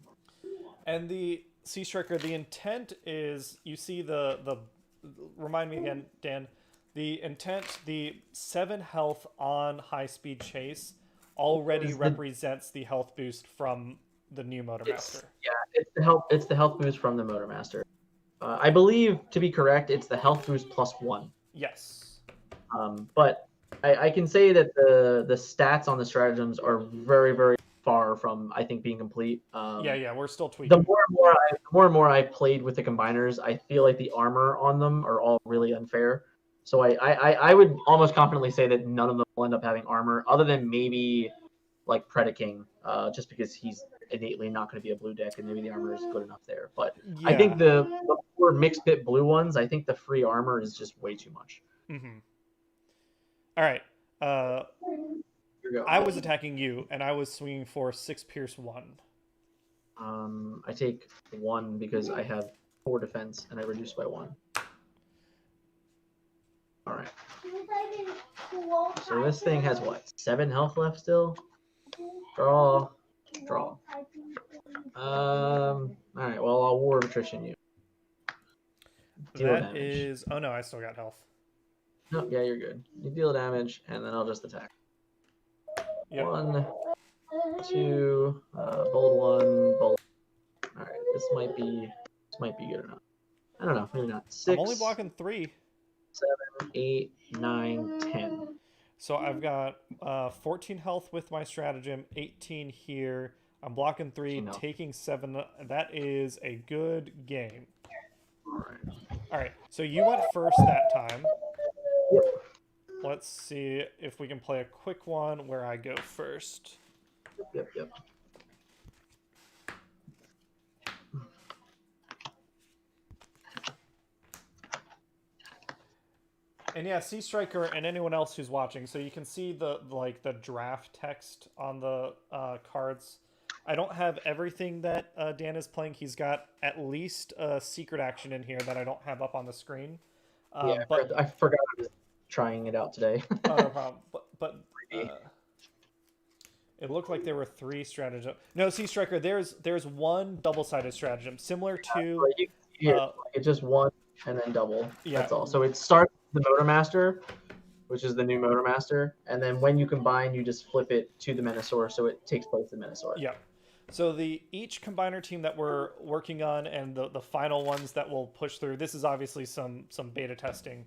And the Sea Striker, the intent is, you see the remind me again, Dan, the intent, the 7 health on high speed chase already represents the health boost from the new Motormaster. It's the health boost from the Motormaster. I believe, to be correct, it's the health boost plus 1. Yes. But I can say that the stats on the stratagems are very, very far from, I think, being complete. Yeah, we're still tweaking. The more and more I played with the combiners, I feel like the armor on them are all really unfair. So I would almost confidently say that none of them will end up having armor, other than maybe like Predaking, just because he's innately not going to be a blue deck, and maybe the armor is good enough there. But Yeah. I think the 4 mixed pit blue ones, I think the free armor is just way too much. Mm-hmm. All right. I was attacking you, and I was swinging for 6 pierce 1. I take 1 because I have 4 defense, and I reduce by 1. All right. So this thing has what? 7 health left still? Draw. All right. Well, I'll War of Attrition you. Deal damage. Is. Oh no, I still got health. No, yeah, you're good. You deal damage, and then I'll just attack. Yep. 1, 2, bold 1, bold. All right. This might be good enough. I don't know. Maybe not. 6. I'm only blocking 3. 7, 8, 9, 10. So I've got 14 health with my stratagem, 18 here. I'm blocking 3, taking 7. That is a good game. All right. So you went first that time. Yep. Let's see if we can play a quick one where I go first. Yep. And yeah, Sea Striker and anyone else who's watching, so you can see the draft text on the cards. I don't have everything that Dan is playing. He's got at least a secret action in here that I don't have up on the screen. But I forgot I was trying it out today. Oh, no problem. But it looked like there were 3 stratagems. No, Sea Striker, there's one double-sided stratagem similar to. It's just 1 and then double. Yeah. That's all. So it starts with the Motormaster, which is the new Motormaster, and then when you combine, you just flip it to the Menasor, so it takes place in Menasor. Yeah. So each combiner team that we're working on, and the final ones that we'll push through. This is obviously some beta testing.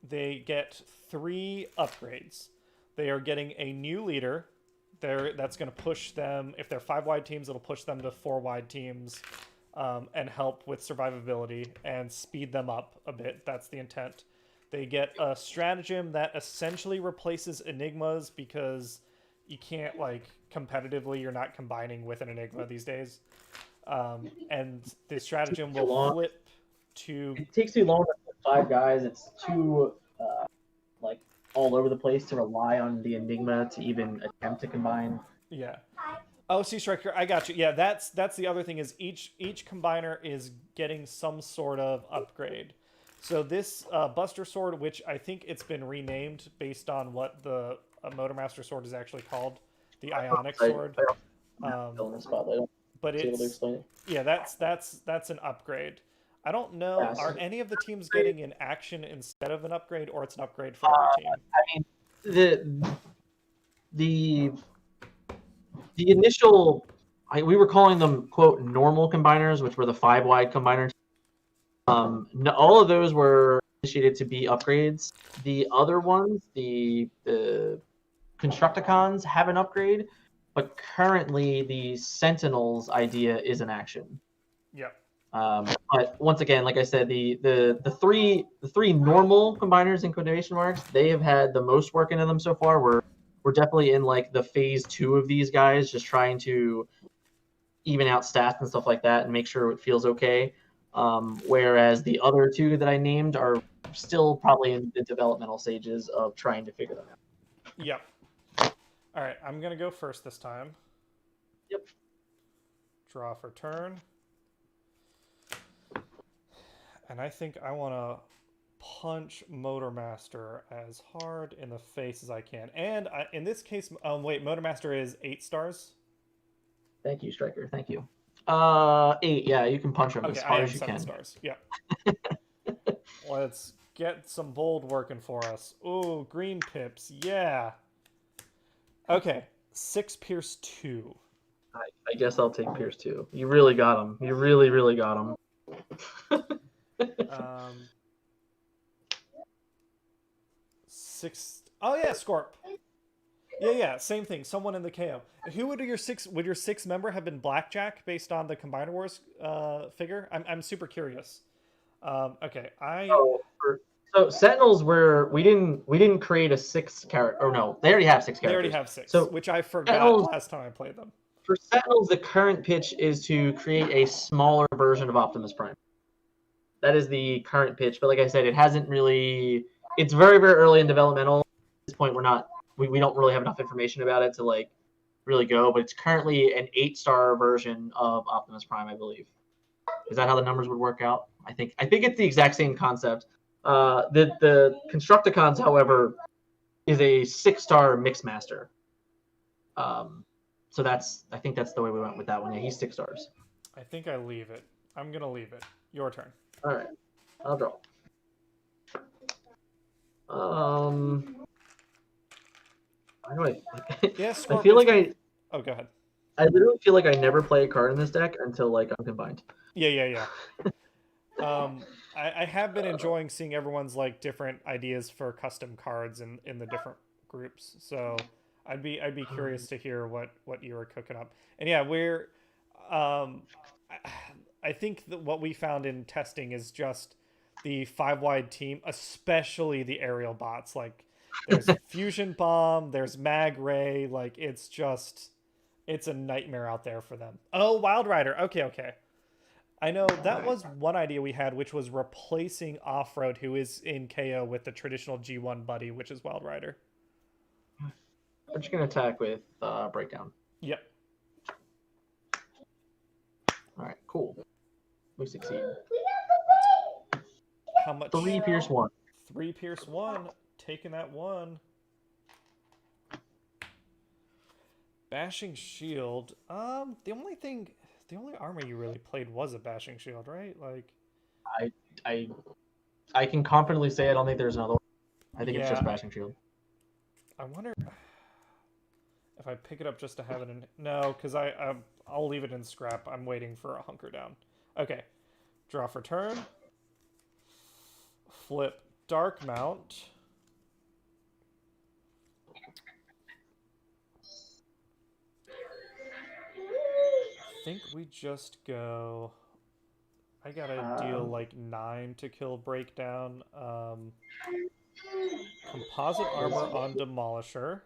They get 3 upgrades. They are getting a new leader. That's going to push them. If they're 5-wide teams, it'll push them to 4-wide teams, and help with survivability and speed them up a bit. That's the intent. They get a stratagem that essentially replaces Enigmas, because you can't, competitively, you're not combining with an Enigma these days. And the stratagem will flip to... It takes too long to put 5 guys. It's too, all over the place to rely on the Enigma to even attempt to combine. Yeah. Oh, Sea Striker, I got you. Yeah, that's the other thing, is each combiner is getting some sort of upgrade. So this Buster Sword, which I think it's been renamed based on what the Motormaster Sword is actually called. the Ionic I Sword. fill in the spotlight. But Able to it's explain it. yeah, that's an upgrade. I don't know. Yeah, Are so any of the teams getting an action instead of an upgrade, or it's an upgrade for every team? I mean, the the initial, we were calling them quote normal combiners, which were the 5 wide combiners. All of those were initiated to be upgrades. The other ones, the Constructicons, have an upgrade, but currently the Sentinels idea is an action. Yep. But once again, like I said, the three normal combiners in quotation marks, they have had the most work into them so far. We're definitely in like the phase 2 of these guys, just trying to even out stats and stuff like that and make sure it feels okay. Whereas the other 2 that I named are still probably in the developmental stages of trying to figure them out. Yep. All right, I'm gonna go first this time. Yep. Draw for turn. And I think I want to punch Motormaster as hard in the face as I can. And in this case, wait, Motormaster is 8 stars? Thank you, Striker. Thank you. 8, yeah, you can punch him as hard as you 7 can. stars. Yeah. Let's get some bold working for us. Ooh, green pips. Yeah. Okay. 6 Pierce 2. I guess I'll take Pierce 2. You really got him. You really, really got him. 6. Oh yeah, Scorp. Yeah, same thing. Someone in the KO. Who would your 6 member have been Blackjack based on the Combiner Wars figure? I'm super curious. Okay, So Sentinels we didn't create a 6 character. Or no, they already have 6 characters. They already have 6, so which I forgot Sentinels, last time I played them. For Sentinels, the current pitch is to create a smaller version of Optimus Prime. That is the current pitch, but like I said, it hasn't really. It's very, very early in developmental. At this point, we don't really have enough information about it to like really go. But it's currently an 8-star version of Optimus Prime, I believe. Is that how the numbers would work out? I think it's the exact same concept. The Constructicons, however, is a 6-star Mixmaster. So I think that's the way we went with that one. Yeah, he's 6 stars. I think I leave it. I'm gonna leave it. Your turn. All right, I'll draw. How do I? Yeah, I feel like Oh, go ahead. I literally feel like I never play a card in this deck until like uncombined. Yeah. I have been enjoying seeing everyone's like different ideas for custom cards in the different groups. So I'd be curious to hear what you were cooking up. And yeah, we're I think that what we found in testing is just the 5-wide team, especially the aerial bots. Like there's Fusion Bomb, there's Mag Ray, like it's a nightmare out there for them. Oh, Wild Rider. Okay. I know that was one idea we had, which was replacing Off-Road, who is in KO, with the traditional G1 buddy, which is Wild Rider. I'm just gonna attack with Breakdown. Yep. All right, cool. We succeed. How much? 3 Pierce 1. 3 Pierce 1. Taking that 1. Bashing Shield. The only armor you really played was a Bashing Shield, right? Like, I can confidently say I don't think there's another one. I think it's just Bashing Shield. I wonder if I pick it up just to have it in. No, because I'll leave it in scrap. I'm waiting for a hunker down. Okay, draw for turn. Flip Dark Mount. I think we just go. I gotta deal like 9 to kill Breakdown. Composite armor on Demolisher.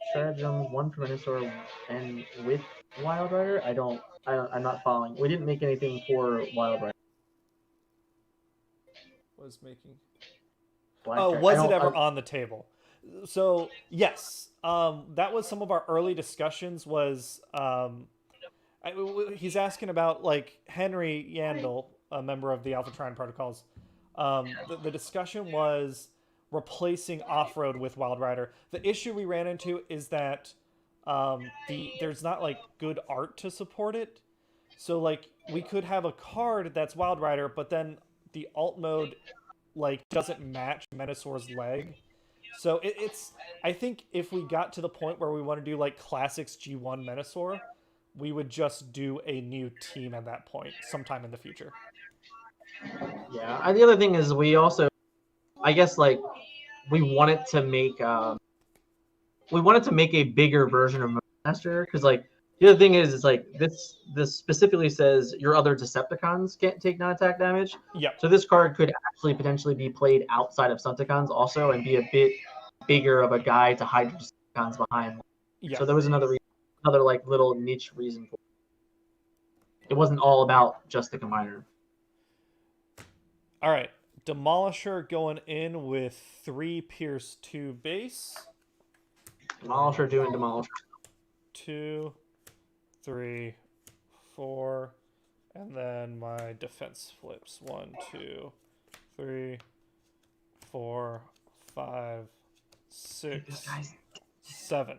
Stratagem 1 for Menasor and with Wild Rider. I'm not following. We didn't make anything for Wild Rider. Was making. Blackjack. Was it ever on the table? So yes, that was some of our early discussions. Was he's asking about like Henry Yandel, a member of the Alpha Trine Protocols. The discussion was replacing Off-Road with Wild Rider. The issue we ran into is that There's not like good art to support it. So like we could have a card that's Wild Rider, but then the alt mode like doesn't match Menosor's leg. So it's I think if we got to the point where we want to do like classics G1 Menasor, we would just do a new team at that point sometime in the future. Yeah. And the other thing is we also, I guess, like we wanted to make a bigger version of Motormaster because like the other thing is like this specifically says your other Decepticons can't take non-attack damage. Yep. So this card could actually potentially be played outside of Stunticons also and be a bit bigger of a guy to hide your Decepticons behind. So Yep. there was another like little niche reason for it. It wasn't all about just the combiner. All right. Demolisher going in with 3 Pierce 2 base. Demolisher doing Demolisher. 2, 3, 4, and then my defense flips. 1, 2, 3, 4, 5, 6, 7.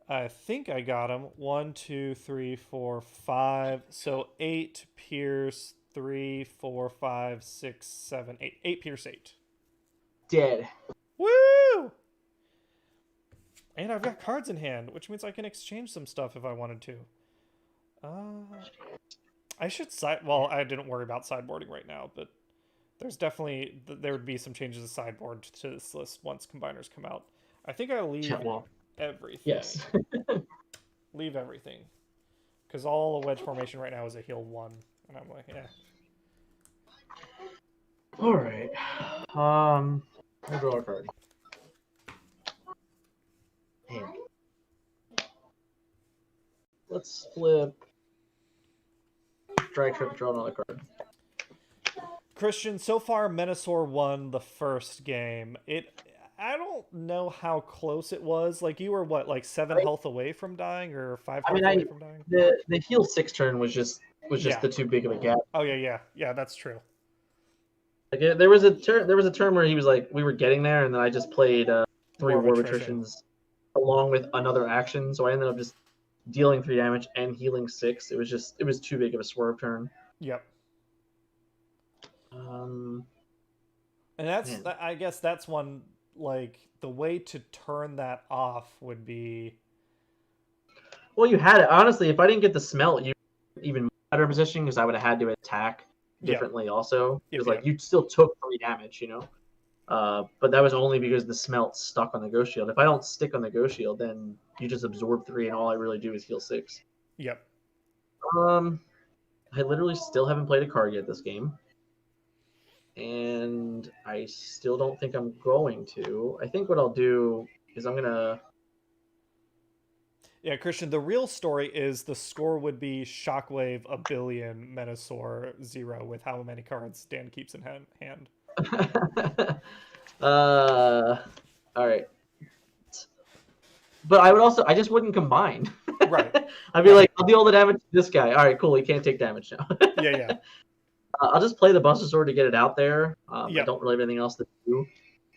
I think I got him. 1, 2, 3, 4, 5. So 8 Pierce, 3, 4, 5, 6, 7, 8. 8 Pierce 8. Dead. Woo! And I've got cards in hand, which means I can exchange some stuff if I wanted to. I should well, I didn't worry about sideboarding right now, but there's definitely there would be some changes to sideboard to this list once combiners come out. I think I'll leave everything. Yes. Leave everything. Because all a wedge formation right now is a heal 1. And I'm like, yeah. Alright. I'll draw a card. Man. Let's flip. Drag trip, draw another card. Christian, so far Menasor won the first game. I don't know how close it was. Like you were what, like 7 health away from dying, or 5 health away from dying? The heal 6 turn was just the too big of a gap. Oh yeah, that's true. Like there was a turn where he was like we were getting there, and then I just played 3 War of Attritions along with another action, so I ended up just dealing 3 damage and healing 6. It was too big of a swerve turn. Yep. And I guess that's one, like the way to turn that off would be. Well, you had it. Honestly, if I didn't get the smelt, you were even better position because I would have had to attack differently also. Because like you still took 3 damage, you know. But that was only because the smelt stuck on the Ghost Shield. If I don't stick on the Ghost Shield, then you just absorb 3, and all I really do is heal 6. Yep. I literally still haven't played a card yet this game. And I still don't think I'm going to. I think what I'll do is I'm going to... Yeah, Christian, the real story is the score would be Shockwave 1 billion, Menasor 0 with how many cards Dan keeps in hand. All right. But I just wouldn't combine. Right. I'd be like, I'll deal the damage to this guy. All right, cool. He can't take damage now. Yeah. I'll just play the Buster Sword to get it out there. I Yep. don't really have anything else to do.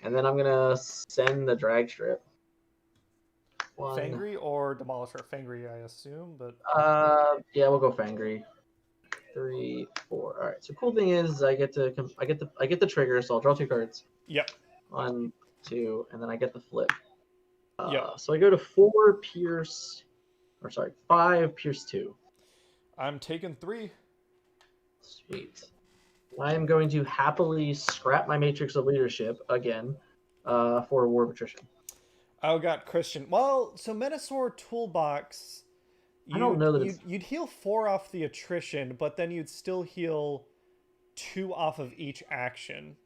And then I'm going to send the drag strip. Fangry or Demolisher? Fangry, I assume, but... yeah, we'll go Fangry. 3, 4. All right. So cool thing is I get the trigger, so I'll draw 2 cards. Yep. 1, 2, and then I get the flip. Yep. So I go to 5 Pierce 2. I'm taking 3. Sweet. I am going to happily scrap my Matrix of Leadership again for a War of Attrition. Oh, got Christian. Well, so Menasor Toolbox, I don't know that you'd heal 4 off the attrition, but then you'd still heal 2 off of each action.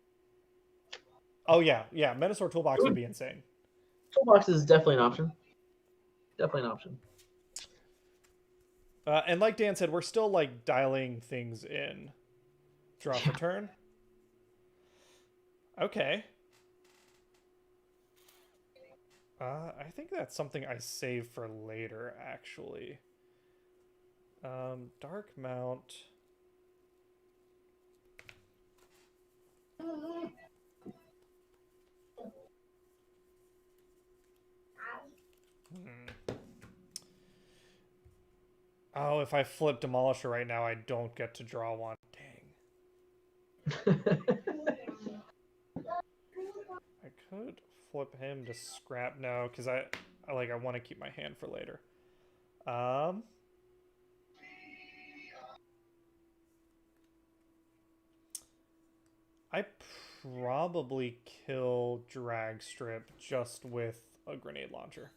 Oh yeah, Menasor Toolbox would be insane. Toolbox is definitely an option. And like Dan said, we're still like dialing things in. Draw for turn. Okay. I think that's something I save for later, actually. Dark Mount. Oh, if I flip Demolisher right now, I don't get to draw one. Dang. I could flip him to scrap. No, because I want to keep my hand for later. I probably kill Dragstrip just with a grenade launcher.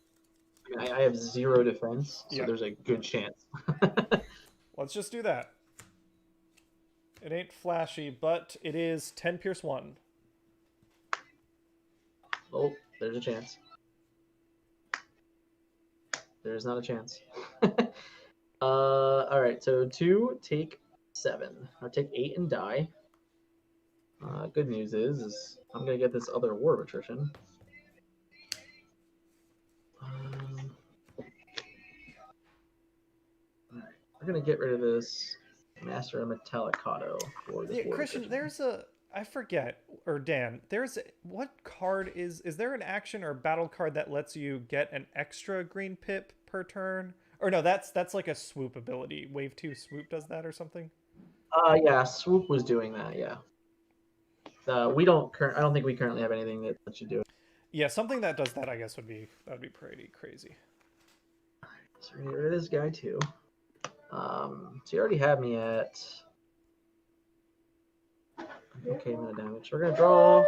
I have 0 defense, so Yep. there's a good chance. Let's just do that. It ain't flashy, but it is 10 Pierce 1. Oh, there's a chance. There's not a chance. All right, so 2, take 7. Or take 8 and die. Good news is I'm going to get this other War of Attrition. Alright, we're going to get rid of this Master of Metallicato for this War Christian, of Attrition. there's a... I forget, or Dan, what card is there an action or battle card that lets you get an extra green pip per turn? Or no, that's like a swoop ability. Wave 2 swoop does that or something? Yeah, Swoop was doing that, yeah. I don't think we currently have anything that lets you do it. Yeah, something that does that, I guess, that'd be pretty crazy. So we're gonna get rid of this guy too. So you already have me at okay amount of damage. We're gonna draw.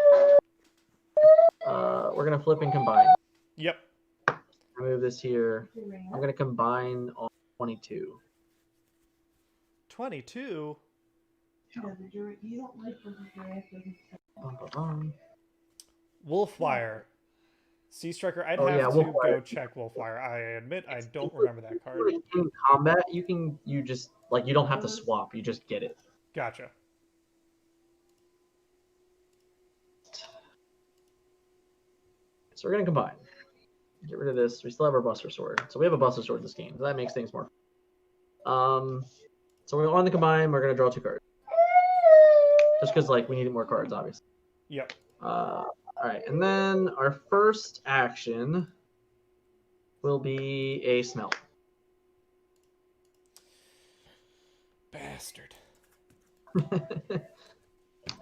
We're gonna flip and combine. Yep. Move this here. I'm gonna combine on 22. 22. Wolfwire. Sea Striker. I'd have to go check Wolfwire. I admit I don't remember that card. In combat, you don't have to swap. You just get it. Gotcha. So we're gonna combine. Get rid of this. We still have our Buster Sword. So we have a Buster Sword this game. So that makes things more. So we're on the combine. We're gonna draw 2 cards. Just because we need more cards, obviously. Yep. All right, and then our first action will be a smelt. Bastard.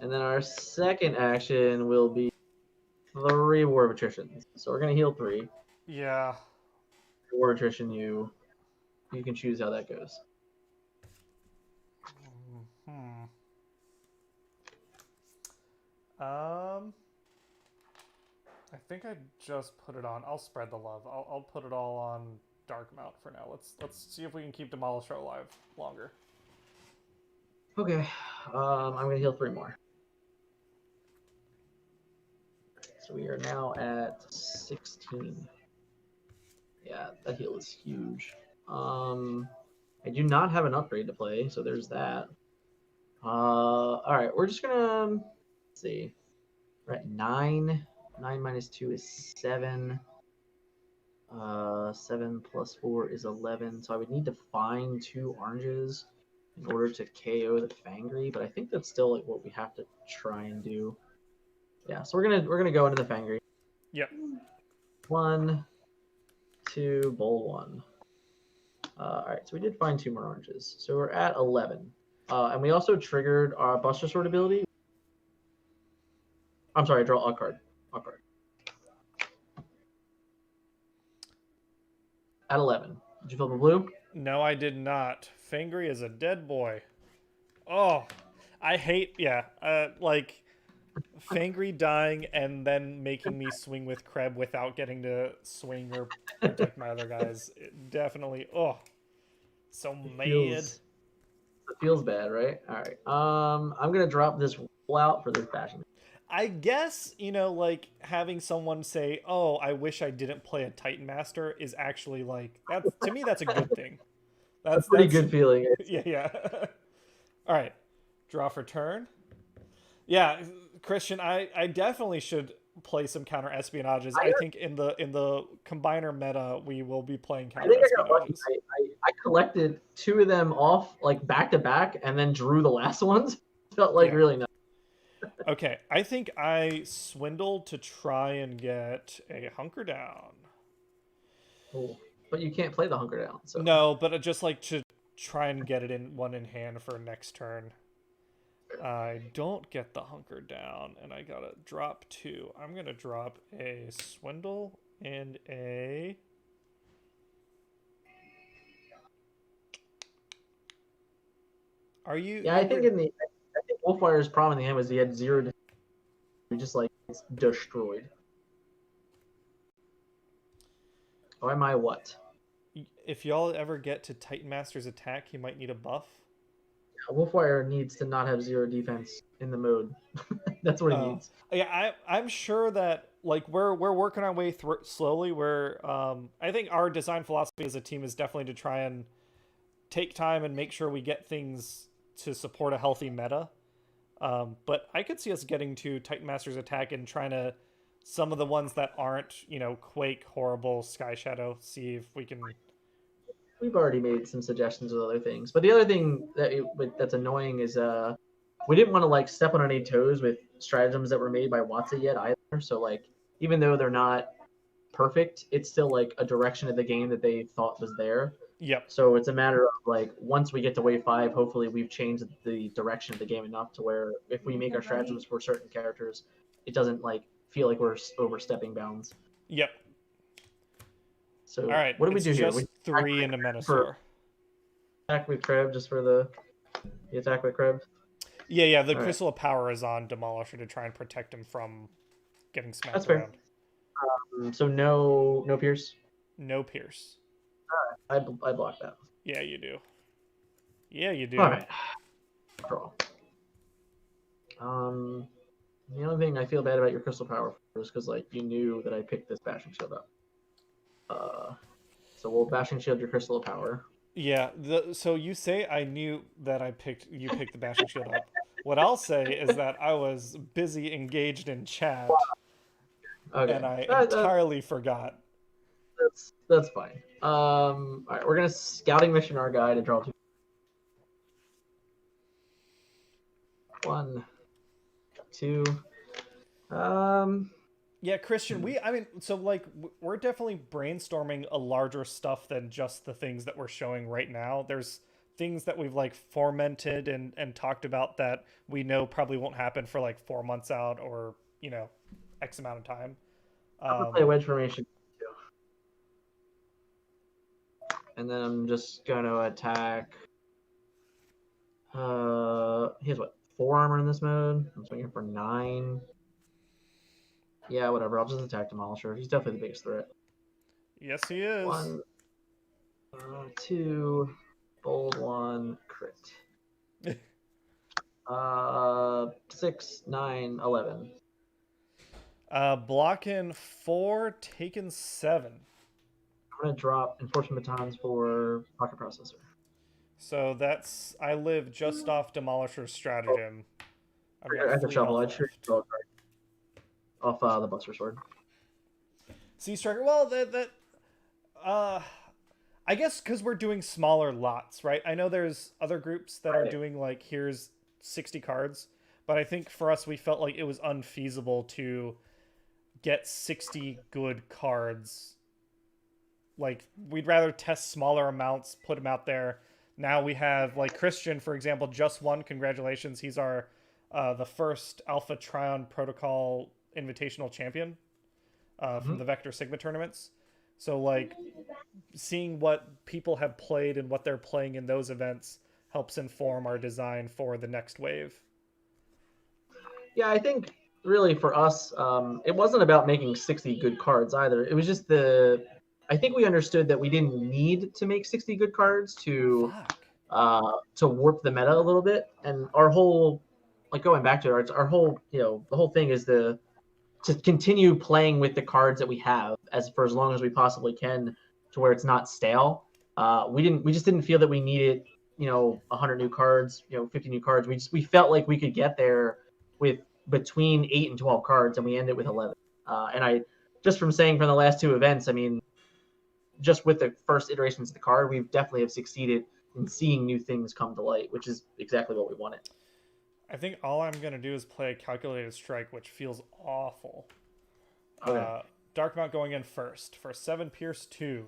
And then our second action will be 3 War of Attrition. So we're gonna heal 3. Yeah. War of Attrition, you can choose how that goes. I think I just put it on. I'll spread the love. I'll put it all on Dark Mount for now. Let's see if we can keep Demolisher alive longer. Okay, I'm gonna heal 3 more. So we are now at 16. Yeah, that heal is huge. I do not have an upgrade to play, so there's that. All right, we're just gonna see. We're at 9. 9 minus 2 is 7. 7 plus 4 is 11. So I would need to find 2 oranges in order to KO the Fangry, but I think that's still what we have to try and do. Yeah, so we're gonna go into the Fangry. Yep. 1, 2, bowl 1. All right, so we did find 2 more oranges. So we're at 11. And we also triggered our Buster Sword ability. I'm sorry, draw a card. At 11. Did you flip a blue? No, I did not. Fangry is a dead boy. Oh, I hate, Fangry dying and then making me swing with Kreb without getting to swing or protect my other guys. It definitely, so mad. It feels bad, right? All right. I'm going to drop this roll out for this bashing. I guess, having someone say, "Oh, I wish I didn't play a Titan Master," is actually that's to me that's a good thing. That's a pretty good feeling. Yeah. All right, draw for turn. Yeah, Christian, I definitely should play some counter espionages. I think in the combiner meta we will be playing counter espionages. I collected 2 of them off back to back, and then drew the last ones. Felt really nice. Okay, I think I swindled to try and get a Hunker Down. Cool. But you can't play the Hunker Down. So. No, but just to try and get it in hand for next turn. I don't get the hunker down, and I gotta drop 2. I'm gonna drop a Swindle and a... Are you... Yeah, I think Wolfire's problem in the end was he had 0 to just like it's destroyed. Or am I what? If y'all ever get to Titan Master's attack, he might need a buff. Wolfire needs to not have 0 defense in the mode. That's what he needs. Yeah, I'm sure that like we're working our way through slowly. I think our design philosophy as a team is definitely to try and take time and make sure we get things to support a healthy meta. But I could see us getting to Titan Master's attack and trying to some of the ones that aren't, Quake, Horrible, Sky Shadow, see if we can. We've already made some suggestions with other things, but the other thing that's annoying is we didn't want to like step on any toes with stratagems that were made by Watsa yet either. So like even though they're not perfect, it's still like a direction of the game that they thought was there. Yep. So it's a matter of like once we get to wave 5, hopefully we've changed the direction of the game enough to where if we make our stratagems for certain characters, it doesn't like feel like we're overstepping bounds. Yep. So all right, what do we do here? Just 3 into Menasor. Attack with Kreb just for the attack with Kreb. Yeah. The all Crystal of Power is on Demolisher to try and protect him from getting smacked That's around. Fair. So no Pierce. No Pierce. All right, I block that. Yeah, you do. All right. Draw. The only thing I feel bad about your Crystal Power is because like you knew that I picked this Bashing Shield up. So we'll Bashing Shield your Crystal of Power. Yeah. So you say I knew that you picked the Bashing Shield up. What I'll say is that I was busy engaged in chat, and I entirely forgot. That's fine. All right, we're gonna Scouting Mission our guy to draw 2. 1, 2. Yeah, Christian, we're definitely brainstorming a larger stuff than just the things that we're showing right now. There's things that we've like fomented and talked about that we know probably won't happen for like 4 months out or, X amount of time. I'm gonna play Wedge Formation. And then I'm just gonna attack. He has what? 4 armor in this mode. I'm swinging for 9. Yeah, whatever. I'll just attack Demolisher. He's definitely the biggest threat. Yes, he is. 1, 2, bold 1, crit. 6, 9, 11. Blocking 4, taking 7. I'm gonna drop Enforcement Batons for Pocket Processor. So I live just off Demolisher's stratagem. I have to shuffle. I'd sure draw a card off the Buster Sword. Sea Striker. Well, I guess because we're doing smaller lots, right? I know there's other groups that are doing like here's 60 cards, but I think for us we felt like it was unfeasible to get 60 good cards. Like we'd rather test smaller amounts, put them out there. Now we have like Christian, for example, just won. Congratulations, he's our the first Alpha Trion Protocol Invitational champion from the Vector Sigma tournaments. So like seeing what people have played and what they're playing in those events helps inform our design for the next wave. Yeah, I think really for us, it wasn't about making 60 good cards either. It was just I think we understood that we didn't need to make 60 good cards to warp the meta a little bit. And our whole, like going back to it, our whole, the whole thing is to continue playing with the cards that we have for as long as we possibly can to where it's not stale. We just didn't feel that we needed, 100 new cards, 50 new cards. We felt like we could get there with between 8 and 12 cards, and we ended with 11. And just from saying from the last 2 events, I mean, just with the first iterations of the card, we definitely have succeeded in seeing new things come to light, which is exactly what we wanted. I think all I'm going to do is play a Calculated Strike, which feels awful. Okay. Darkmount going in first for 7 Pierce 2.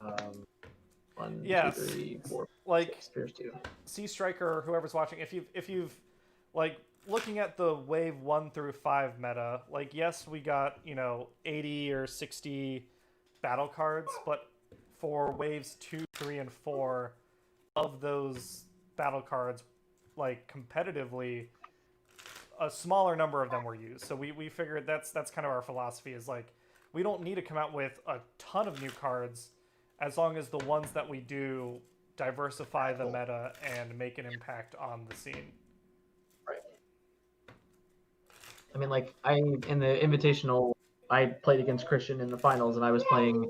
One, Yes. 2, 3, 4, Like 6. Pierce 2. Sea Striker, whoever's watching, if you've like looking at the wave 1 through 5 meta, like yes, we got 80 or 60 battle cards, but for waves 2, 3, and 4 of those battle cards, like competitively, a smaller number of them were used. So we figured that's kind of our philosophy is like we don't need to come out with a ton of new cards as long as the ones that we do diversify the meta and make an impact on the scene. Right. I mean, like in the Invitational, I played against Christian in the finals, and I was playing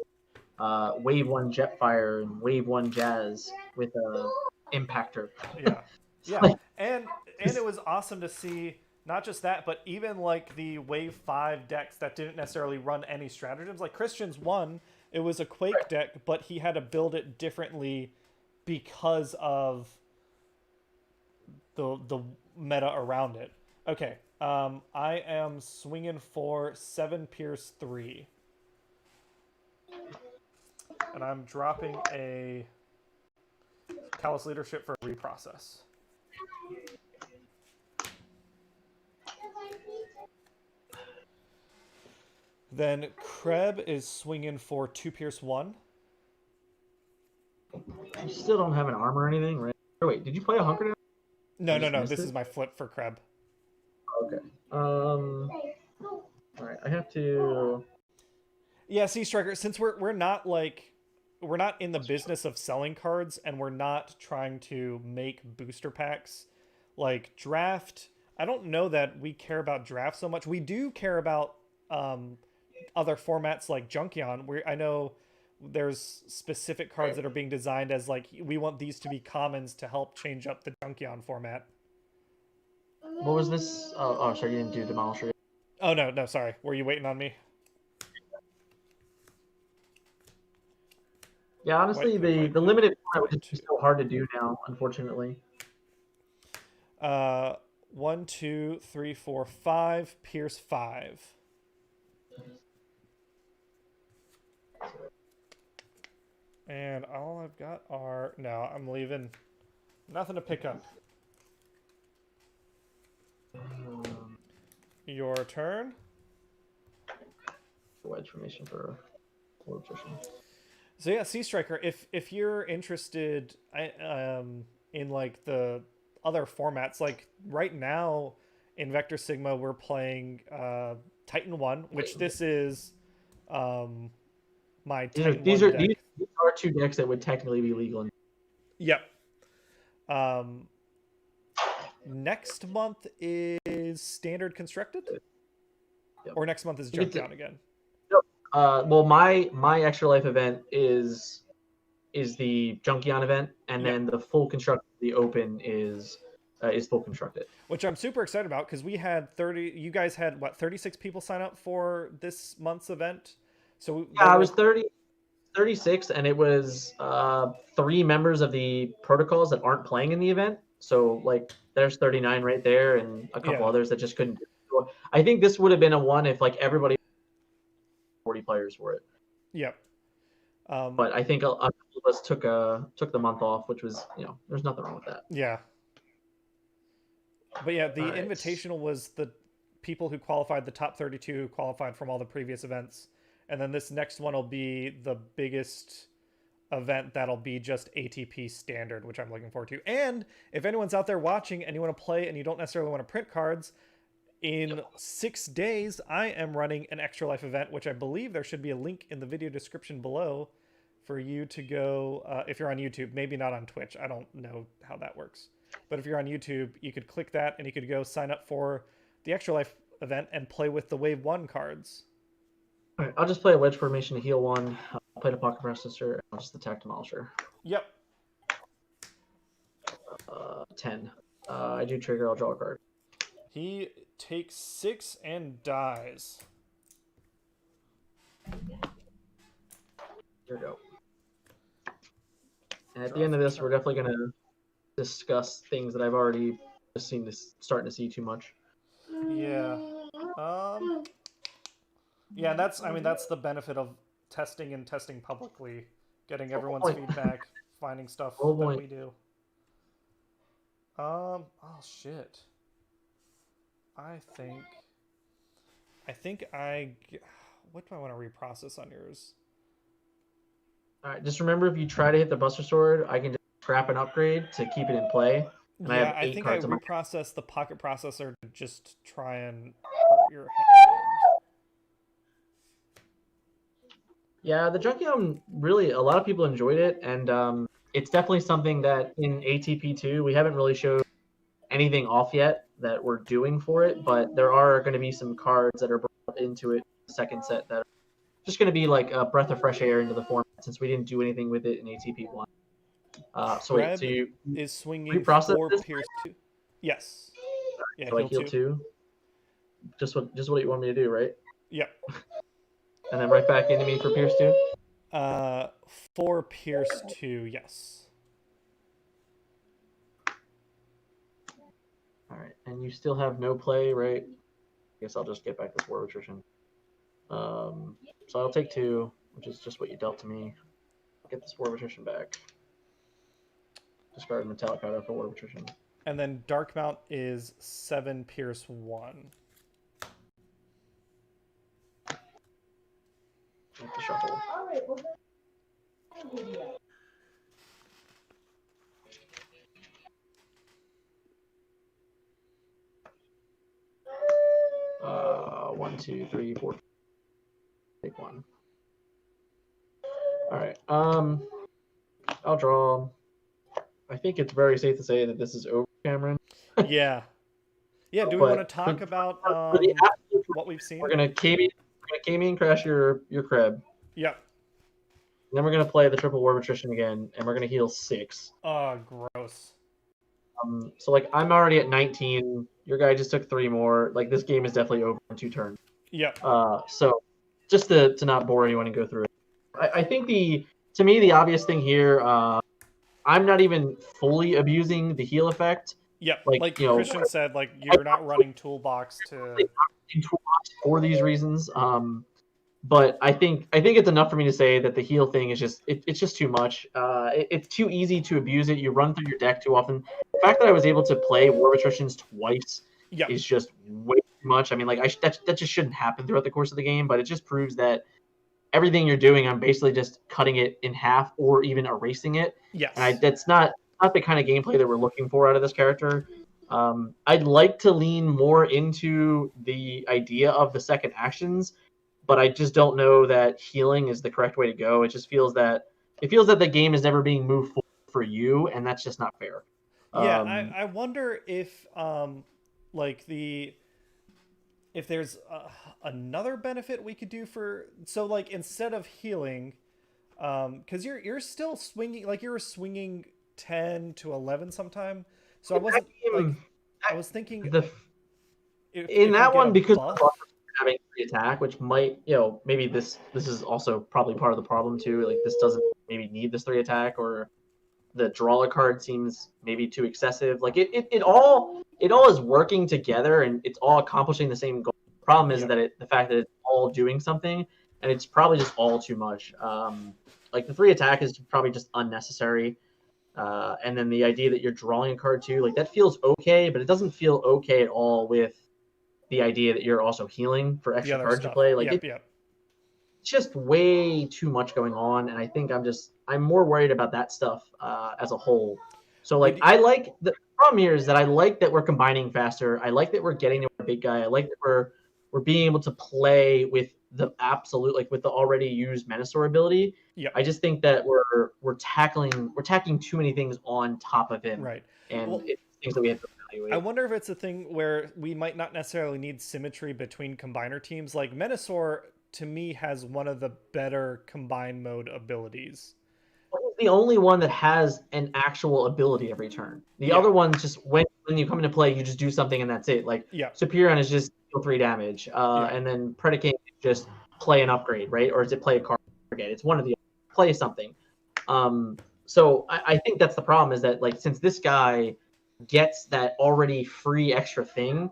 Wave 1 Jetfire and Wave 1 Jazz with a Impactor. Yeah. Yeah. Like, and it was awesome to see not just that, but even like the Wave 5 decks that didn't necessarily run any stratagems. Like Christian's one, it was a Quake deck, but he had to build it differently because of the meta around it. Okay. I am swinging for 7 Pierce 3. And I'm dropping a Callous Leadership for reprocess. Then Kreb is swinging for 2 Pierce 1. you still don't have an armor or anything, right? Oh, wait, did you play a Hunker down? No. This is my flip for Kreb. Okay. All right, I have to. Yeah, Sea Striker. Since we're not in the business of selling cards, and we're not trying to make booster packs, like draft. I don't know that we care about draft so much. We do care about other formats like Junkion. Where I know there's specific cards that are being designed as like we want these to be commons to help change up the Junkion format. What was this? Oh, sorry, you didn't do Demolisher. Oh no, sorry. Were you waiting on me? Yeah, honestly, the limited format would just be so hard to do now, unfortunately. 1, 2, 3, 4, 5. Pierce 5. And all I've got are... No, I'm leaving. Nothing to pick up. Your turn. Wedge formation for attrition. So yeah, Sea Striker, if you're interested in like the other formats, like right now in Vector Sigma we're playing Titan 1, which this is my Titan 1 deck. These are 2 decks that would technically be legal. Yep. Next month is Standard Constructed? Yep. Or next month is Junkion again? Well, my Extra Life event is the Junkion event, and then the full construct, the Open is full constructed. Which I'm super excited about because we had 30. You guys had what 36 people sign up for this month's event. So yeah, I was 36, and it was 3 members of the protocols that aren't playing in the event. So like, there's 39 right there, and a couple others that just couldn't do it. So I think this would have been a one if like everybody 40 players for it. Yep. But I think a couple of us took the month off, which was, there's nothing wrong with that. Yeah. But yeah, the Invitational was the people who qualified, the top 32 who qualified from all the previous events. And then this next one will be the biggest event that'll be just ATP standard, which I'm looking forward to. And if anyone's out there watching and you want to play and you don't necessarily want to print cards, in 6 days, I am running an Extra Life event, which I believe there should be a link in the video description below for you to go, if you're on YouTube, maybe not on Twitch. I don't know how that works. But if you're on YouTube, you could click that and you could go sign up for the Extra Life event and play with the Wave 1 cards. All right, I'll just play a Wedge formation to heal 1. I'll play the Pocket Processor, and I'll just attack Demolisher. Yep. 10. I do trigger, I'll draw a card. He takes 6 and dies. Here we go. And at the end of this, we're definitely going to discuss things that I've already starting to see too much. Yeah. Yeah, that's the benefit of testing publicly getting everyone's feedback, finding stuff that we do. Oh shit. I think what do I want to reprocess on yours? All right, just remember if you try to hit the Buster Sword, I can just scrap an upgrade to keep it in play. And Yeah, I think I reprocessed the pocket processor to just try and hurt your hand. Yeah, the Junkion, really, a lot of people enjoyed it, and it's definitely something that in ATP2 we haven't really showed anything off yet that we're doing for it, but there are going to be some cards that are brought into it, the second set, that are just going to be like a breath of fresh air into the format since we didn't do anything with it in ATP1. So wait, so you is swinging reprocess 4 this? Pierce 2. Yes. Yeah, so heal 2. Just what you want me to do, right? Yep. And then right back into me for Pierce 2? 4 Pierce 2, yes. Alright, and you still have no play, right? I guess I'll just get back this War of Attrition. So I'll take 2, which is just what you dealt to me. Get this War of Attrition back. Discard Metallic Powder for War of Attrition. And then Dark Mount is 7 Pierce 1. Make the shuffle. One, two, three, four. Take 1. All right. I'll draw. I think it's very safe to say that this is over, Cameron. Yeah. Yeah. Do we want to talk about what we've seen? We're gonna Kami crash your Kreb. Yep. And then we're gonna play the triple War of Attrition again, and we're gonna heal 6. Oh, gross. So like I'm already at 19. Your guy just took 3 more. Like this game is definitely over in 2 turns. Yep. So just to not bore anyone and go through it, I think to me the obvious thing here, I'm not even fully abusing the heal effect. Yep. Like Christian said, like you're not running toolbox for these reasons. But I think it's enough for me to say that the heal thing is just it's just too much. It's too easy to abuse it. You run through your deck too often. The fact that I was able to play War of Attritions twice is just way too much. I mean, like that just shouldn't happen throughout the course of the game. But it just proves that everything you're doing, I'm basically just cutting it in half or even erasing it. Yes. And that's not the kind of gameplay that we're looking for out of this character. I'd like to lean more into the idea of the second actions, but I just don't know that healing is the correct way to go. It just feels that the game is never being moved forward for you, and that's just not fair. Yeah, I wonder if if there's another benefit we could do like instead of healing, because you're still swinging, like you were swinging 10 to 11 sometime. So I was thinking in that one because having the attack, which might, maybe this is also probably part of the problem too. Like this doesn't maybe need this 3 attack, or the draw a card seems maybe too excessive. Like it all is working together and it's all accomplishing the same goal. The problem is that the fact that it's all doing something, and it's probably just all too much. Like the 3 attack is probably just unnecessary. And then the idea that you're drawing a card too, like that feels okay, but it doesn't feel okay at all with the idea that you're also healing for extra cards to play. Like it's just way too much going on, and I think I'm more worried about that stuff as a whole. So like the problem here is that I like that we're combining faster. I like that we're getting to a big guy. I like that we're being able to play with the absolute, like with the already used Menasor ability. Yeah. I just think that we're tackling too many things on top of him. Right. And it's things that we have to evaluate. I wonder if it's a thing where we might not necessarily need symmetry between combiner teams. Like Menasor, to me, has one of the better combine mode abilities. Well, he's the only one that has an actual ability every turn. The other ones, just when you come into play, you just do something and that's it. Like Superion is just deal 3 damage, and then Predicate is just play an upgrade, right? Or is it play a card? It's one of the play something. So I think that's the problem, is that like since this guy gets that already free extra thing,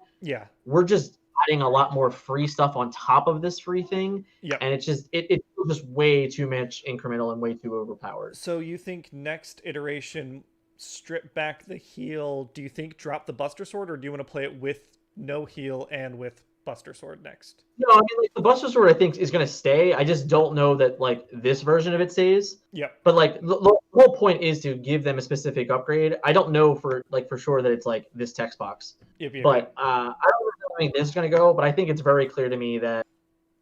adding a lot more free stuff on top of this free thing. Yep. And it's just it's just way too much incremental and way too overpowered. So you think next iteration strip back the heal? Do you think drop the Buster Sword, or do you want to play it with no heal and with Buster Sword next? No, I mean, like, the Buster Sword I think is going to stay. I just don't know that like this version of it stays. Yep. But like the whole point is to give them a specific upgrade. I don't know for sure that it's like this text box. Yep. But I don't know how I think this is going to go. But I think it's very clear to me that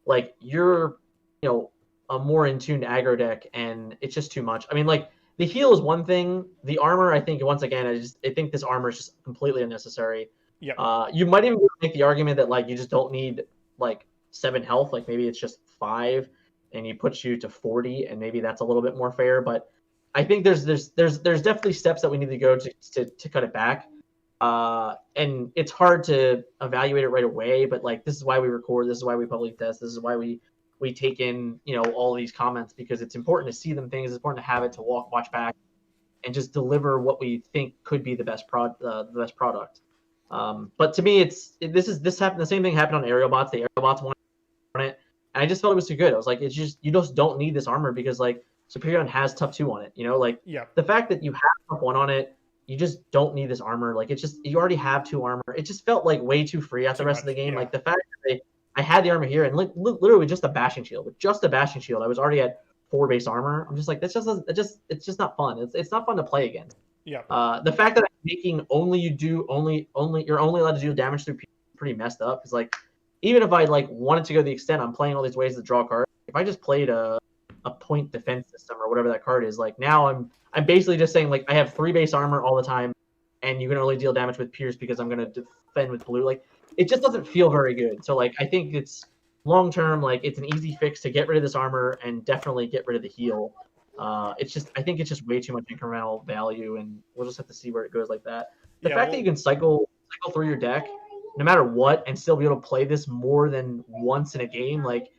like you're a more in tuned aggro deck, and it's just too much. I mean, like the heal is one thing. The armor, I think once again, I think this armor is just completely unnecessary. Yeah. You might even make the argument that like you just don't need like 7 health, like maybe it's just 5 and you put you to 40, and maybe that's a little bit more fair. But I think there's definitely steps that we need to go to cut it back. And it's hard to evaluate it right away, but like this is why we record, this is why we public test, this is why we take in all these comments, because it's important to see them things, it's important to have it to watch back and just deliver what we think could be the best product. But to me, this happened. The same thing happened on aerial bots. The aerial bots won it, and I just felt it was too good. I was like, it's just you just don't need this armor because like Superion has tough 2 on it. Like the fact that you have tough 1 on it, you just don't need this armor. Like it's just you already have 2 armor. It just felt like way too free out the rest of the game. Like the fact that I had the armor here and literally just a bashing shield. With just a bashing shield, I was already at 4 base armor. I'm just like it's just not fun. It's not fun to play against. Yeah. The fact that I'm making you're only allowed to do damage through P pretty messed up. Because like even if I like wanted to go the extent, I'm playing all these ways to draw cards. If I just played a point defense system or whatever that card is, like now I'm basically just saying like I have 3 base armor all the time, and you can only deal damage with Pierce because I'm gonna defend with blue. Like it just doesn't feel very good. So like I think it's long term, like it's an easy fix to get rid of this armor and definitely get rid of the heal. I think it's just way too much incremental value, and we'll just have to see where it goes like that. The fact that you can cycle through your deck no matter what and still be able to play this more than once in a game, like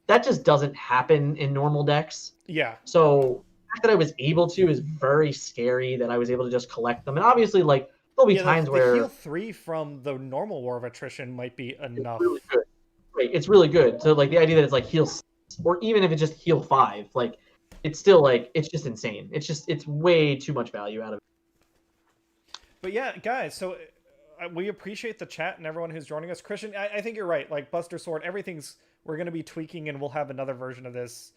that just doesn't happen in normal decks. Yeah. So the fact that I was able to is very scary, that I was able to just collect them. And obviously like there'll be times where the heal 3 from the normal War of Attrition might be enough. It's really good. Right, it's really good. So like the idea that it's like heal 6, or even if it's just heal 5, like it's still like it's just insane. It's way too much value out of it. But yeah, guys, so we appreciate the chat and everyone who's joining us. Christian, I think you're right. Like Buster Sword, everything's we're going to be tweaking, and we'll have another version of this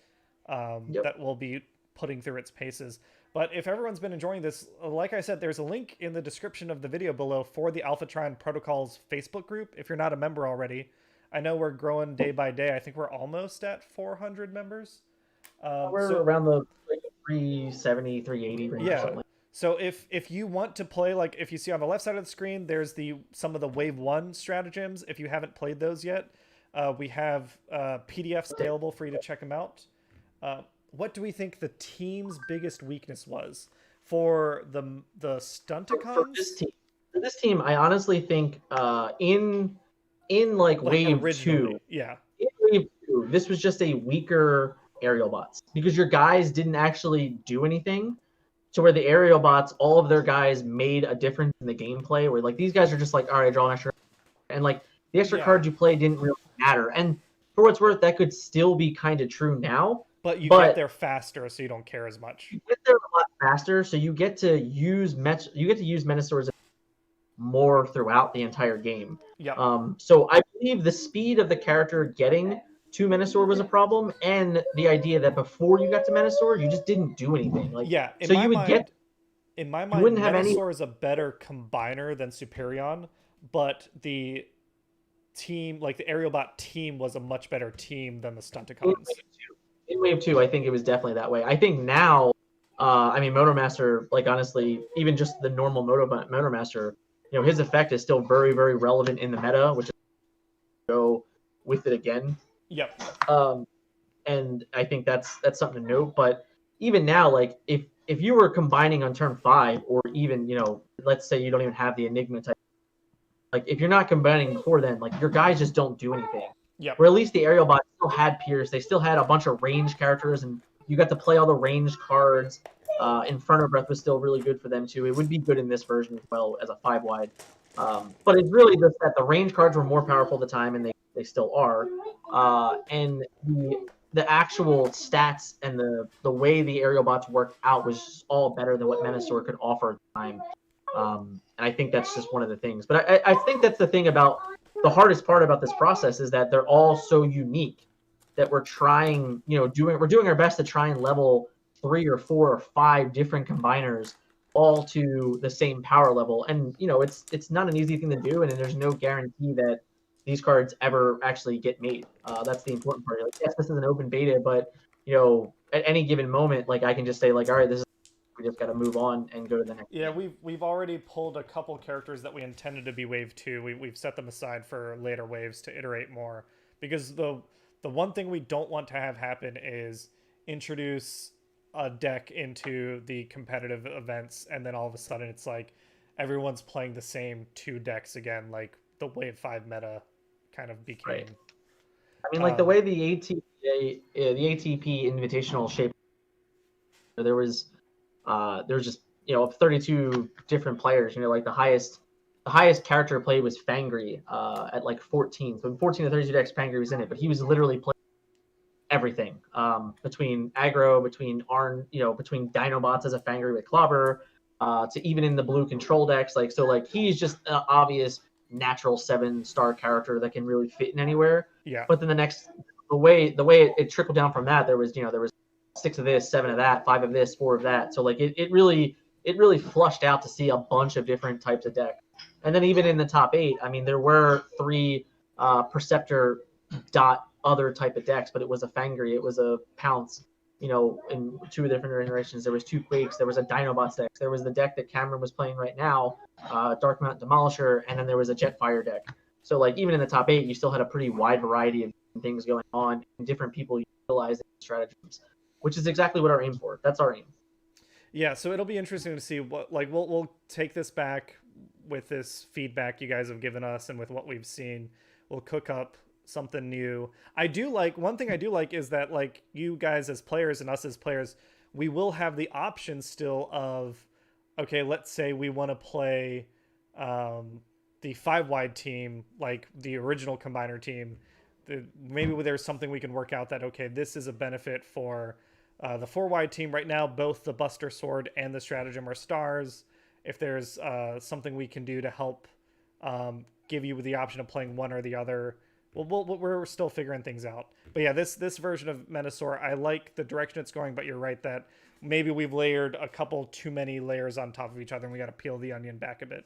that we'll be putting through its paces. But if everyone's been enjoying this, like I said, there's a link in the description of the video below for the Alphatron Protocols Facebook group. If you're not a member already, I know we're growing day by day. I think we're almost at 400 members. We're around the 370, 380 range. Yeah. Or something. So if you want to play, like if you see on the left side of the screen, there's some of the Wave 1 stratagems. If you haven't played those yet, we have PDFs available for you to check them out. What do we think the team's biggest weakness was for the Stunticons? For this team, I honestly think in like Wave 2, yeah, in Wave 2, this was just a weaker aerial bots because your guys didn't actually do anything. To where the aerial bots, all of their guys made a difference in the gameplay. Where like these guys are just like, all right, draw an extra, and like the extra cards you play didn't really matter. And for what it's worth, that could still be kind of true now. But you get there faster, so you don't care as much. You get there a lot faster, so you get to use Menasors more throughout the entire game. Yeah. So I believe the speed of the character getting to Menasor was a problem, and the idea that before you got to Menasor, you just didn't do anything. Like yeah, in my mind, Menasor is a better combiner than Superion, but the team, like the aerial bot team, was a much better team than the Stunticons. In Wave 2, I think it was definitely that way. I think now, I mean, Motormaster, like honestly, even just the normal Motormaster, his effect is still very, very relevant in the meta, which is go with it again. Yep. And I think that's something to note. But even now, like if you were combining on turn 5, or even let's say you don't even have the Enigma type, like if you're not combining before then, like your guys just don't do anything. Yeah. Where at least the aerial bot still had Pierce, they still had a bunch of range characters, and you got to play all the ranged cards. Inferno Breath was still really good for them too. It would be good in this version as well as a 5-wide. But it's really just that the range cards were more powerful at the time, and they still are. And the actual stats and the way the aerial bots worked out was just all better than what Menasor could offer at the time. And I think that's just one of the things. But I think that's the thing about the hardest part about this process is that they're all so unique that we're trying, we're doing our best to try and level 3 or 4 or 5 different combiners all to the same power level. And it's not an easy thing to do, and there's no guarantee that these cards ever actually get made. That's the important part. Like, yes, this is an open beta, but at any given moment, like I can just say like, all right, we just got to move on and go to the next. Yeah, game. we've already pulled a couple characters that we intended to be wave 2. We've set them aside for later waves to iterate more, because the one thing we don't want to have happen is introduce a deck into the competitive events and then all of a sudden it's like everyone's playing the same 2 decks again, like the wave 5 meta kind of became. Right. I mean, like the way the ATP Invitational shape, there was just 32 different players. Like the highest character played was Fangry at like 14. So in 14 to 32 decks, Fangry was in it, but he was literally playing everything between aggro, between between Dinobots as a Fangry with Clobber, to even in the blue control decks. Like he's just an obvious natural 7-star character that can really fit in anywhere. Yeah. But then the way it trickled down from that, there was 6 of this, 7 of that, 5 of this, 4 of that. So like it really flushed out to see a bunch of different types of deck. And then even in the top 8, I mean, there were 3 Perceptor dot other type of decks, but it was a Fangry, it was a Pounce, in 2 different iterations. There was 2 Quakes, there was a Dinobots deck, there was the deck that Cameron was playing right now, Dark Mountain Demolisher, and then there was a Jetfire deck. So like even in the top 8, you still had a pretty wide variety of things going on, and different people utilizing stratagems, which is exactly what our aim for. That's our aim. Yeah, so it'll be interesting to see what, like, we'll take this back with this feedback you guys have given us and with what we've seen. We'll cook up something new. One thing I do like is that, like, you guys as players and us as players, we will have the option still of, okay, let's say we want to play the 5-wide team, like the original combiner team. Maybe there's something we can work out that, okay, this is a benefit for the 4-wide team. Right now, both the Buster Sword and the Stratagem are stars. If there's something we can do to help give you the option of playing one or the other, we're still figuring things out. But yeah, this version of Menasor, I like the direction it's going, but you're right that maybe we've layered a couple too many layers on top of each other and we got to peel the onion back a bit.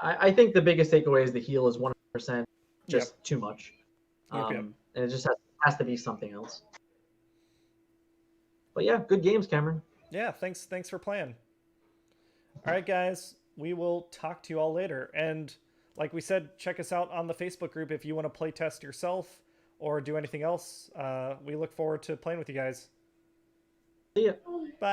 I think the biggest takeaway is the heal is 100% just too much. Yep. And it just has to be something else. But yeah, good games, Cameron. Yeah, thanks for playing. All right, guys, we will talk to you all later. And like we said, check us out on the Facebook group if you want to play test yourself or do anything else. We look forward to playing with you guys. See ya. Bye.